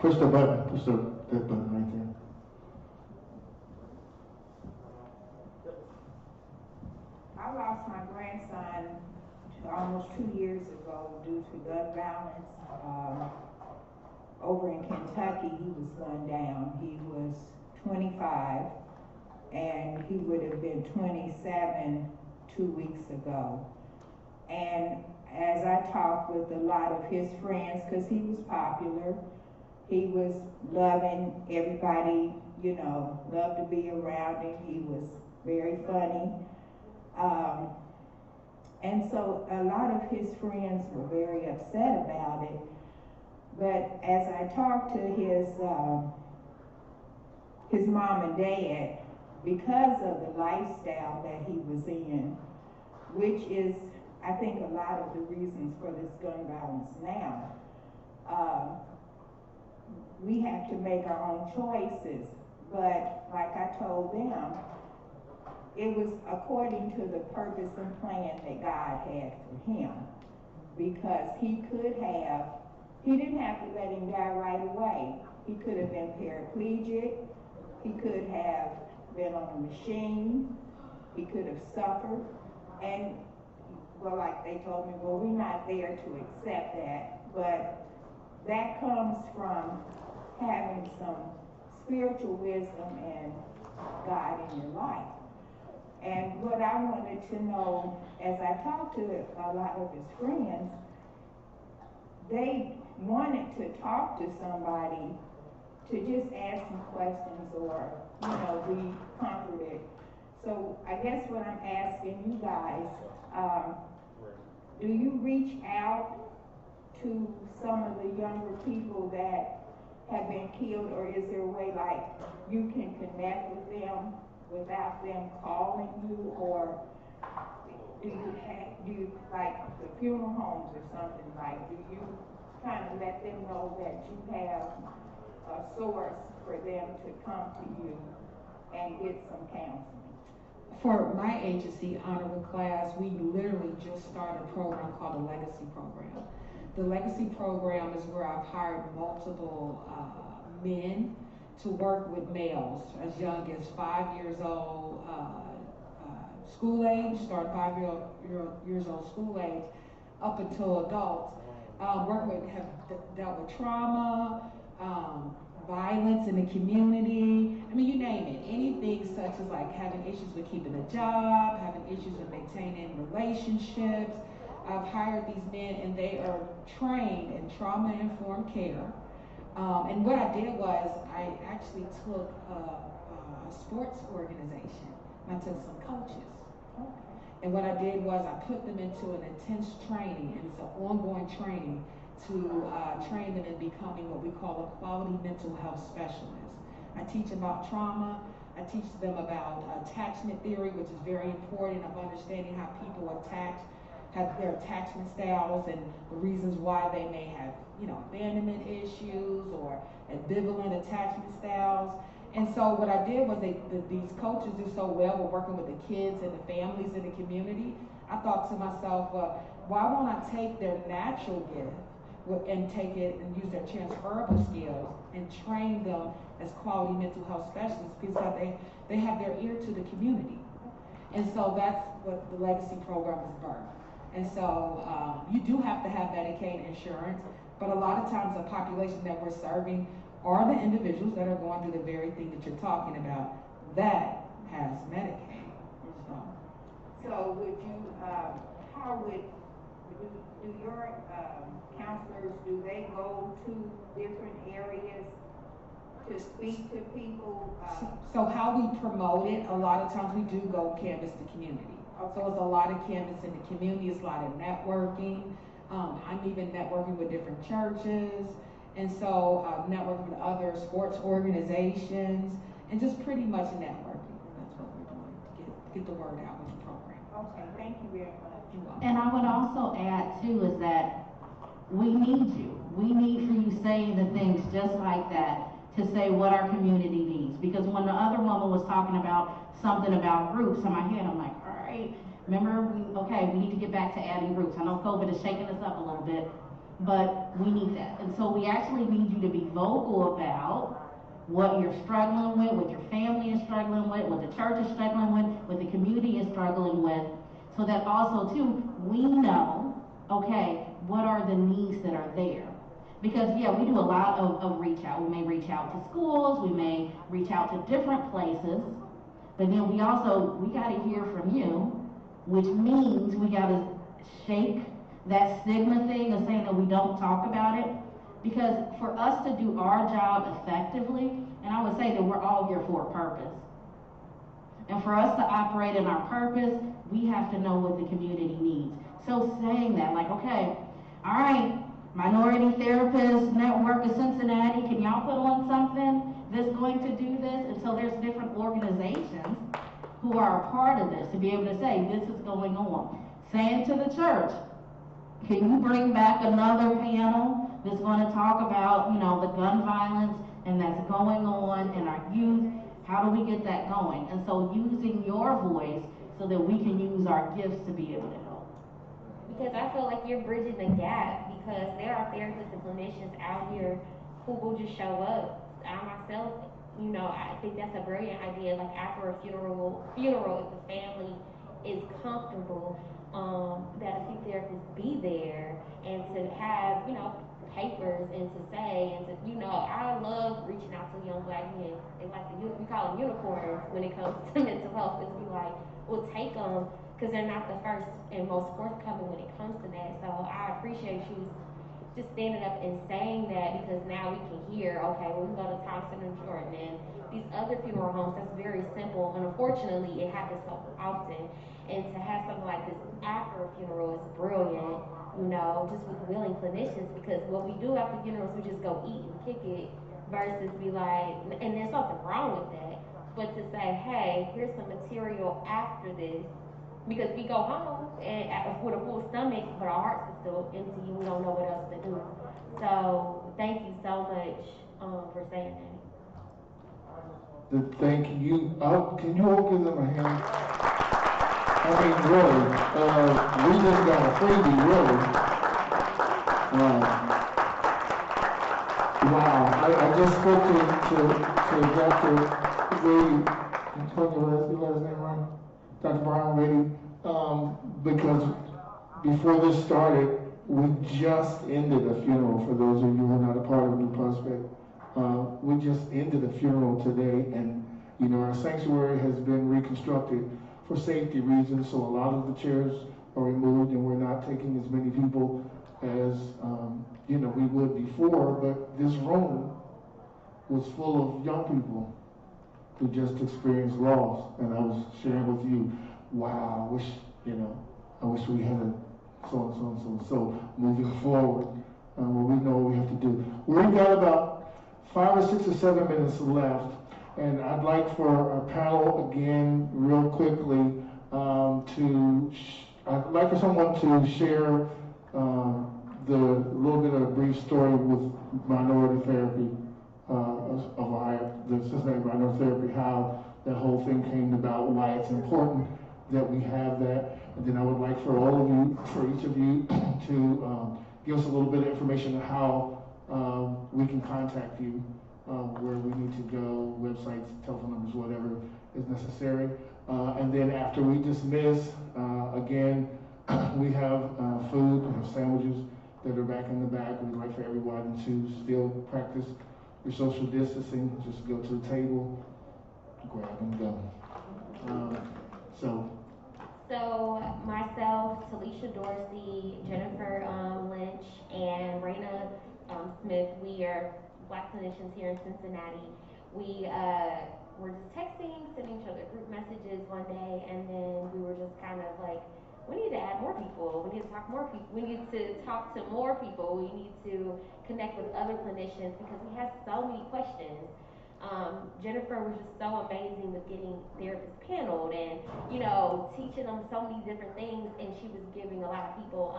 Push the button. Push that button right there. I lost my grandson almost 2 years ago due to gun violence. Over in Kentucky, he was gunned down. He was 25, and he would have been 27 2 weeks ago. And as I talked with a lot of his friends, because he was popular, he was loving, everybody, loved to be around him. He was very funny. And so a lot of his friends were very upset about it. But as I talked to his mom and dad, because of the lifestyle that he was in, which is, I think, a lot of the reasons for this gun violence now, we have to make our own choices. But like I told them, it was according to the purpose and plan that God had for him. Because he didn't have to let him die right away. He could have been paraplegic. He could have been on a machine. He could have suffered. And, well, like they told me, well, we're not there to accept that. But that comes from having some spiritual wisdom and God in your life. And what I wanted to know, as I talked to a lot of his friends, they wanted to talk to somebody to just ask some questions or, be comforted. So I guess what I'm asking you guys, do you reach out to some of the younger people that have been killed, or is there a way like you can connect with them without them calling you, or do you like the funeral homes or something, like do you kind of let them know that you have a source for them to come to you and get some counseling? For my agency, Honor with Class, we literally just started a program called the Legacy Program. The Legacy Program is where I've hired multiple men to work with males as young as 5 years old, school age, start 5 years old school age, up until adults. Have dealt with trauma, violence in the community. I mean, you name it. Anything such as like having issues with keeping a job, having issues with maintaining relationships. I've hired these men and they are trained in trauma-informed care. And what I did was I actually took a sports organization and I took some coaches. And what I did was I put them into an intense training, and it's an ongoing training to train them in becoming what we call a quality mental health specialist. I teach about trauma. I teach them about attachment theory, which is very important, of understanding how people have their attachment styles and the reasons why they may have, abandonment issues or ambivalent attachment styles. And so what I did was these coaches do so well with working with the kids and the families in the community. I thought to myself, why won't I take their natural gift and take it and use their transferable skills and train them as quality mental health specialists, because they have their ear to the community. And so that's what the Legacy Program is birthed. And so you do have to have Medicaid insurance, but a lot of times the population that we're serving are the individuals that are going through the very thing that you're talking about that has Medicaid. So would you, how would, do your counselors, do they go to different areas to speak to people? So how we promote it, a lot of times we do go canvas the community. Okay. So it's a lot of canvas in the community, it's a lot of networking. I'm even networking with different churches. And so networking with other sports organizations and just pretty much networking. That's what we're doing to get the word out with the program. Okay, thank you very much. And I would also add too is that we need you. We need for you saying the things just like that to say what our community needs. Because when the other woman was talking about something about groups in my head, I'm like, all right, remember, we need to get back to adding groups. I know COVID is shaking us up a little bit, but we need that. And so we actually need you to be vocal about what you're struggling with, what your family is struggling with, what the church is struggling with, what the community is struggling with, so that also too, we know, what are the needs that are there. Because we do a lot of reach out. We may reach out to schools, we may reach out to different places, but then we gotta hear from you, which means we gotta shake that stigma thing of saying that we don't talk about it. Because for us to do our job effectively, and I would say that we're all here for a purpose. And for us to operate in our purpose, we have to know what the community needs. So saying that, like, okay, all right, Minority Therapist Network of Cincinnati, can y'all put on something that's going to do this? And so there's different organizations who are a part of this to be able to say, this is going on. Saying to the church, can you bring back another panel that's going to talk about, you know, the gun violence and that's going on in our youth? How do we get that going? And so using your voice so that we can use our gifts to be able to help. Because I feel like you're bridging the gap, because there are therapists and clinicians out here who will just show up. I myself, you know, I think that's a brilliant idea. Like after a funeral, if the family is comfortable, that a few therapists be there and to have, you know, papers and to say and to, you know, I love reaching out to young black men. They like we call them unicorns when it comes to mental health. It's be like, we'll take them because they're not the first and most forthcoming when it comes to that. So I appreciate you just standing up and saying that, because now we can hear, okay, well, we go to Thompson and Jordan and these other funeral homes. That's very simple, and unfortunately it happens so often. And to have something like this after a funeral is brilliant, you know, just with willing clinicians, because what we do after funerals, we just go eat and kick it, versus be like, and there's something wrong with that, but to say, hey, here's some material after this, because we go home and with a full stomach, but our hearts are still empty and we don't know what else to do. So thank you so much for saying that. Thank you. Can you all give them a hand? I mean, really, we just got a freebie, really. Wow, I just spoke to Dr. Brady, Antonio, you got his name right? Dr. Brown Brady, because before this started, we just ended a funeral. For those of you who are not a part of New Prospect, we just ended a funeral today, and you know, our sanctuary has been reconstructed for safety reasons, so a lot of the chairs are removed, and we're not taking as many people as you know, we would before. But this room was full of young people who just experienced loss, and I was sharing with you, wow, I wish, you know, I wish we had a so and so and so. So moving forward, we know what we have to do. We've got about 5 or 6 or 7 minutes left. And I'd like for our panel again, real quickly, I'd like for someone to share the little bit of a brief story with Minority Therapy of Ohio, the Cincinnati Minority Therapy, how that whole thing came about, why it's important that we have that. And then I would like for all of you, for each of you, to give us a little bit of information on how we can contact you. Where we need to go, websites, telephone numbers, whatever is necessary. And then after we dismiss, again, we have food, we have sandwiches that are back in the back. We'd like for everyone to still practice your social distancing. Just go to the table, grab and go. So myself, Talisha Dorsey, Jennifer Lynch, and Raina Smith, we are Black clinicians here in Cincinnati. We were just texting, sending each other group messages one day, and then we were just kind of like, we need to add more people. We need to talk more people. We need to talk to more people. We need to connect with other clinicians because we have so many questions. Jennifer was just so amazing with getting therapists paneled and, you know, teaching them so many different things, and she was giving a lot of people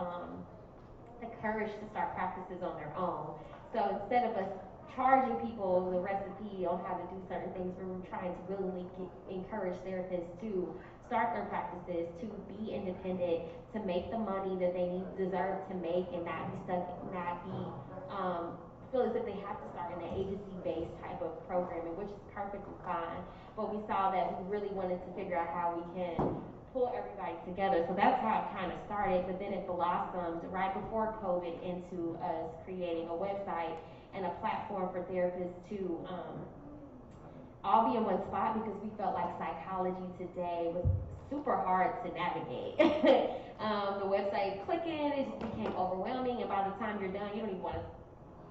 the courage to start practices on their own. So instead of us charging people the recipe on how to do certain things, we were trying to willingly encourage therapists to start their practices, to be independent, to make the money that they deserve to make, and not be stuck, not be feel as if they have to start in an agency-based type of programming, which is perfectly fine. But we saw that we really wanted to figure out how we can pull everybody together. So that's how it kind of started, but then it blossomed right before COVID into us creating a website and a platform for therapists to all be in one spot, because we felt like psychology today was super hard to navigate. The website clicking, it just became overwhelming, and by the time you're done, you don't even want to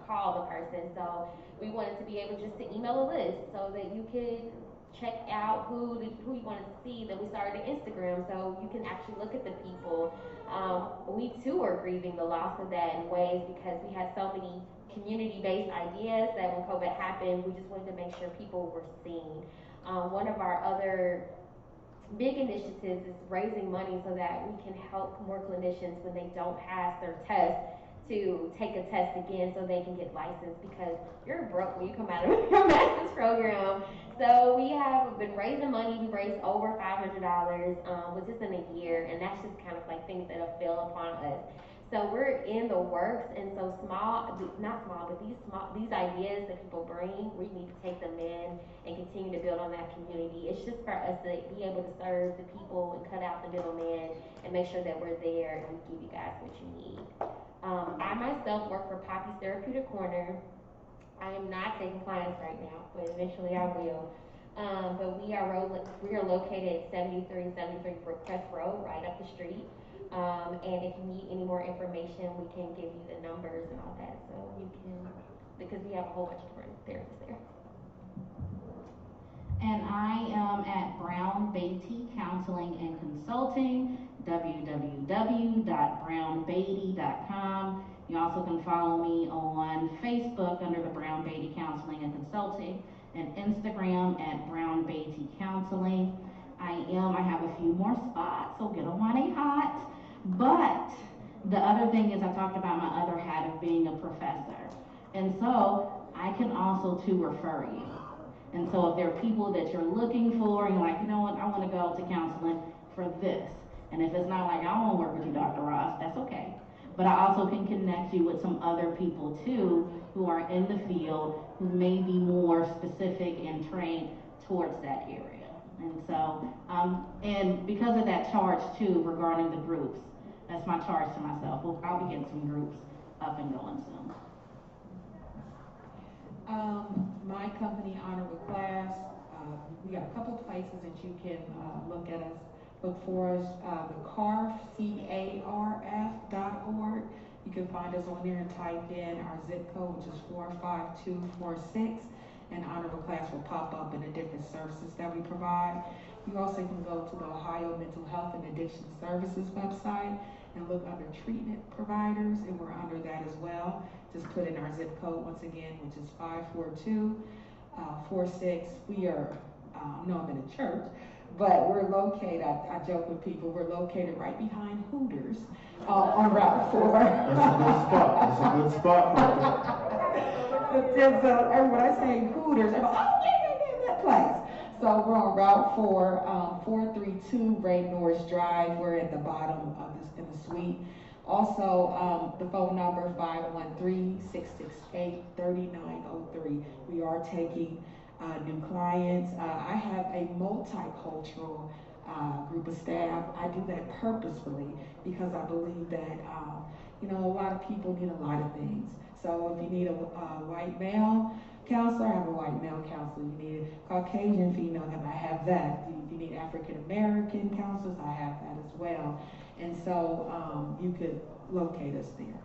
call the person. So we wanted to be able just to email a list so that you could check out who you want to see, then we started an Instagram so you can actually look at the people. We too are grieving the loss of that in ways because we had so many community-based ideas that when COVID happened, we just wanted to make sure people were seen. One of our other big initiatives is raising money so that we can help more clinicians when they don't pass their test to take a test again so they can get licensed, because you're broke when you come out of your master's program. So we have been raising money. We raised over $500, which is in a year, and that's just kind of like things that have fell upon us. So we're in the works, and so not small, but these ideas that people bring, we need to take them in and continue to build on that community. It's just for us to be able to serve the people and cut out the middleman and make sure that we're there and we give you guys what you need. I myself work for Poppy's Therapeutic Corner. I am not taking clients right now, but eventually I will. But we are located at 7373 Brookcrest Road, right up the street. And if you need any more information, we can give you the numbers and all that, so you can, because we have a whole bunch of different therapists there. And I am at Brown Beatty Counseling and Consulting, www.brownbeatty.com. You also can follow me on Facebook under the Brown Beatty Counseling and Consulting, and Instagram at Brown Beatty Counseling. I have a few more spots, so get them while they hot. But the other thing is, I talked about my other hat of being a professor. And so I can also too refer you. And so if there are people that you're looking for and you're like, you know what, I want to go to counseling for this. And if it's not like, I won't work with you, Dr. Ross, that's okay. But I also can connect you with some other people too who are in the field who may be more specific and trained towards that area. And so, and because of that charge too regarding the groups, that's my charge to myself. I'll be getting some groups up and going soon. My company, Honor with Class, we got a couple places that you can look at us. Look for us, the CARF, CARF.org. You can find us on there and type in our zip code, which is 45246, and Honor with Class will pop up in the different services that we provide. You also can go to the Ohio Mental Health and Addiction Services website and look under treatment providers, and we're under that as well. Just put in our zip code once again, which is 54246. We are, no, I'm in a church, but we're located, I joke with people, we're located right behind Hooters on Route 4. That's a good spot. That's a good spot right there. When I say Hooters, I go, oh, yeah, that place. So we're on Route 4, 432 Ray Norris Drive. We're at the bottom of this in the suite. Also, the phone number 513-668-3903. We are taking new clients. I have a multicultural group of staff. I do that purposefully because I believe that a lot of people need a lot of things. So if you need a white male counselor, I have a white male counselor. You need a Caucasian female, I have that. If you need African American counselors, I have that as well. And so you could locate us there.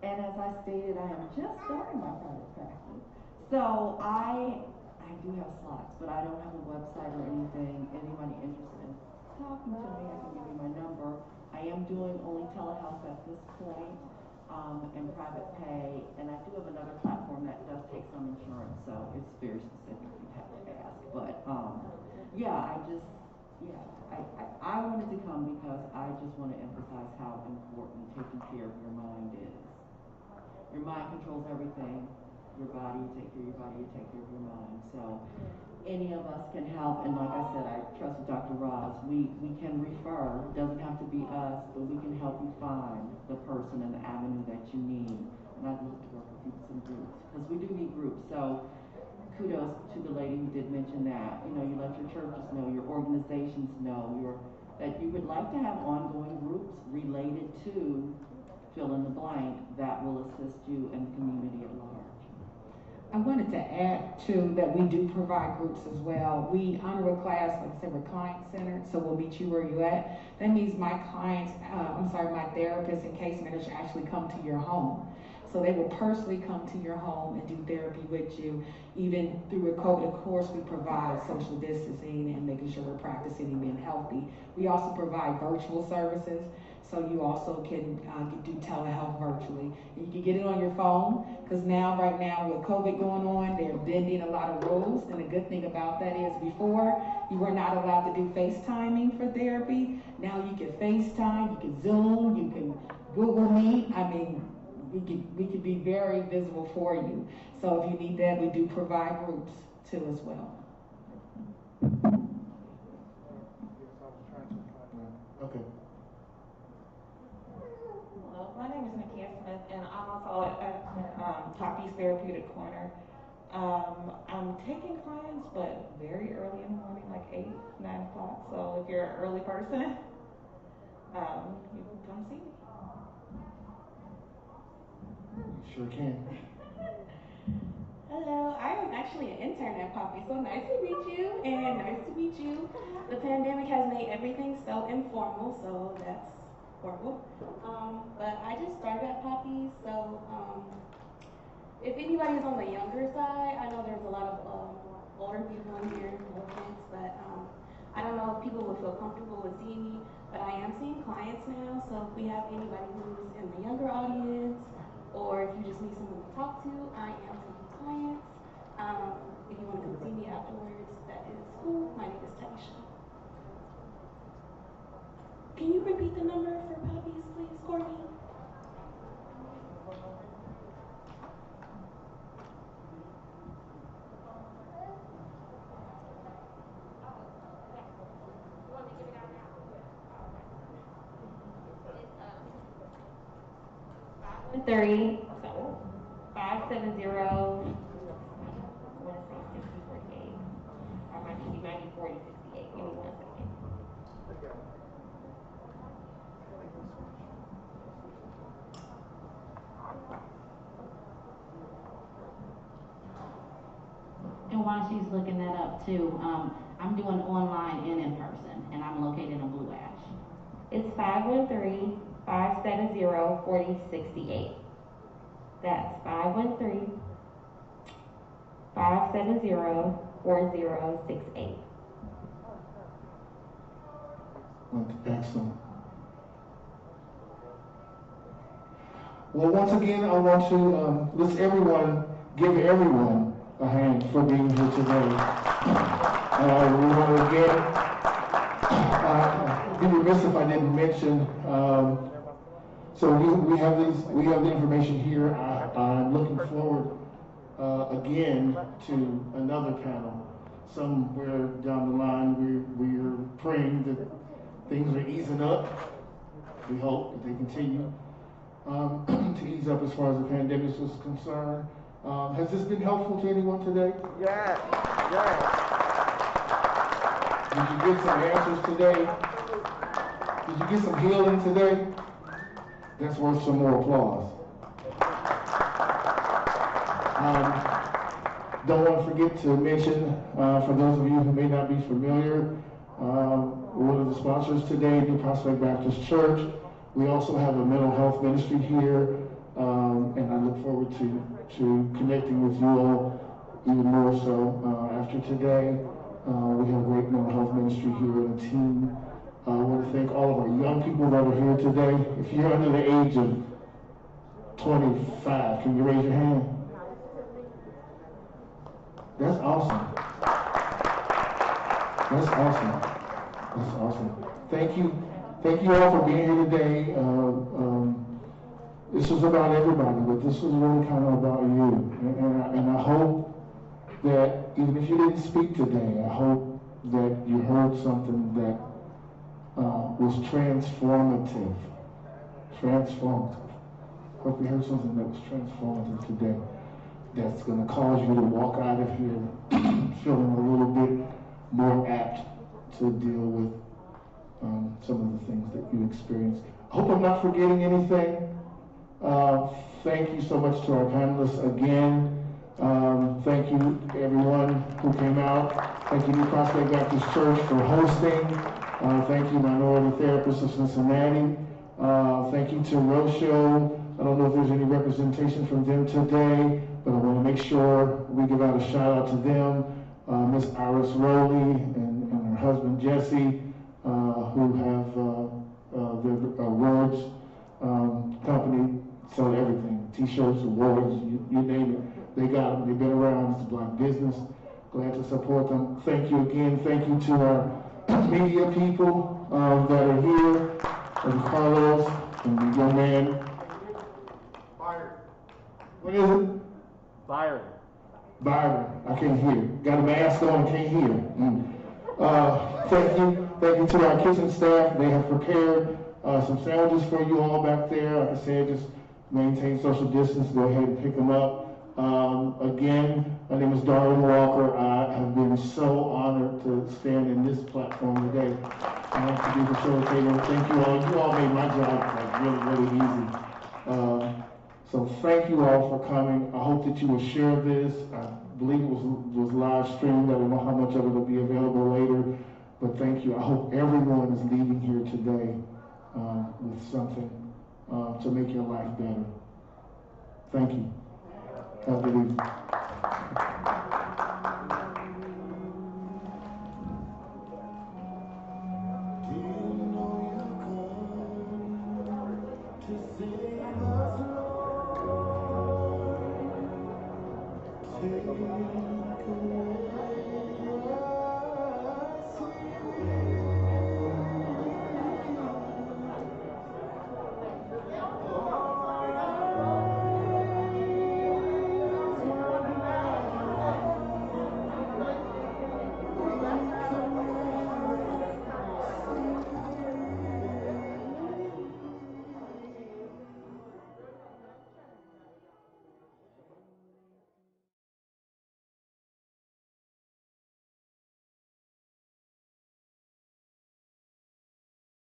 And as I stated, I am just starting my private practice. So I do have slots, but I don't have a website or anything. Anybody interested in talking to me, I can give you my number. I am doing only telehealth at this point, and private pay, and I do have another platform that does take some insurance, so it's very specific, you have to ask. But I wanted to come because I just want to emphasize how important taking care of your mind is. Your mind controls everything. Your body, you take care of your body, you take care of your mind. So any of us can help, and like I said, I trust with Dr. Roz. We can refer. It doesn't have to be us, but we can help you find the person and the avenue that you need. And I'd love to work with you with some groups, because we do need groups. So kudos to the lady who did mention that. You let your churches know, your organizations know, that you would like to have ongoing groups related to fill in the blank that will assist you and the community at large. I wanted to add too that we do provide groups as well. We Honor with Class, like I said, we're client-centered, so we'll meet you where you're at. That means my clients, my therapists and case managers actually come to your home. So they will personally come to your home and do therapy with you. Even through COVID, of course, we provide social distancing and making sure we're practicing and being healthy. We also provide virtual services. So you also can do telehealth virtually. And you can get it on your phone, because right now with COVID going on, they're bending a lot of rules. And the good thing about that is before, you were not allowed to do FaceTiming for therapy. Now you can FaceTime, you can Zoom, you can Google Meet. I mean, we can be very visible for you. So if you need that, we do provide groups too as well. Okay. Hello, my name is Nakia Smith, and I'm also at Poppy's Therapeutic Corner. I'm taking clients, but very early in the morning, like 8, 9 o'clock. So if you're an early person, you can come see me. You sure can. Hello, I am actually an intern at Poppy, so nice to meet you, and nice to meet you. The pandemic has made everything so informal, so that's horrible. But I just started at Poppy, so if anybody's on the younger side, I know there's a lot of older people in here, older kids, but I don't know if people would feel comfortable with seeing me, but I am seeing clients now, so if we have anybody who's in the younger audience, or if you just need someone to talk to, I am taking clients. If you want to come see me afterwards, that is cool. My name is Taisha. Can you repeat the number for puppies, please, Courtney? It's 570, I want to say 6048. Or might be 904068. Give me 1 second. And while she's looking that up too, I'm doing online and in person, and I'm located in Blue Ash. It's 513-570-4068. That's 513-570-4068. Excellent. Well, once again, I want to give everyone a hand for being here today. We want to again be remiss if I didn't mention. So we have the information here. I'm looking forward again to another panel somewhere down the line. We're praying that things are easing up. We hope that they continue to ease up as far as the pandemic is concerned. Has this been helpful to anyone today? Yeah. Did you get some answers today? Did you get some healing today? That's worth some more applause. Don't want to forget to mention, for those of you who may not be familiar, one of the sponsors today, New Prospect Baptist Church. We also have a mental health ministry here, and I look forward to connecting with you all even more so after today. We have a great mental health ministry here and a team. I want to thank all of our young people that are here today. If you're under the age of 25, can you raise your hand? That's awesome. That's awesome. That's awesome. Thank you all for being here today. This was about everybody, but this was really kind of about you. And I hope that even if you didn't speak today, I hope that you heard something that was transformative. Hope you heard something that was transformative today. That's going to cause you to walk out of here feeling a little bit more apt to deal with some of the things that you experienced. I hope I'm not forgetting anything. Thank you so much to our panelists again. Thank you to everyone who came out. Thank you New Prospect Baptist Church for hosting. Thank you Minority Therapists of Cincinnati. Thank you to Rocio I don't know if there's any representation from them today, but I want to make sure we give out a shout out to them. Miss Iris Rowley and her husband Jesse, who have their words company, sell everything, t-shirts, awards, you name it. They got them, they've been around, it's a black business. Glad to support them. Thank you again. Thank you to our media people that are here, and Carlos, and the young man. Byron. What is it? Byron. Byron. I can't hear. Got a mask on, can't hear. Thank you. Thank you to our kitchen staff. They have prepared some sandwiches for you all back there. Like I said, just maintain social distance. Go ahead and pick them up. Again, my name is Darwin Walker. I have been so honored to stand in this platform today. I have to be facilitator. Thank you all. You all made my job like really easy. So thank you all for coming. I hope that you will share this. I believe it was live streamed. I don't know how much of it will be available later, but thank you. I hope everyone is leaving here today with something to make your life better. Thank you. Have a good evening.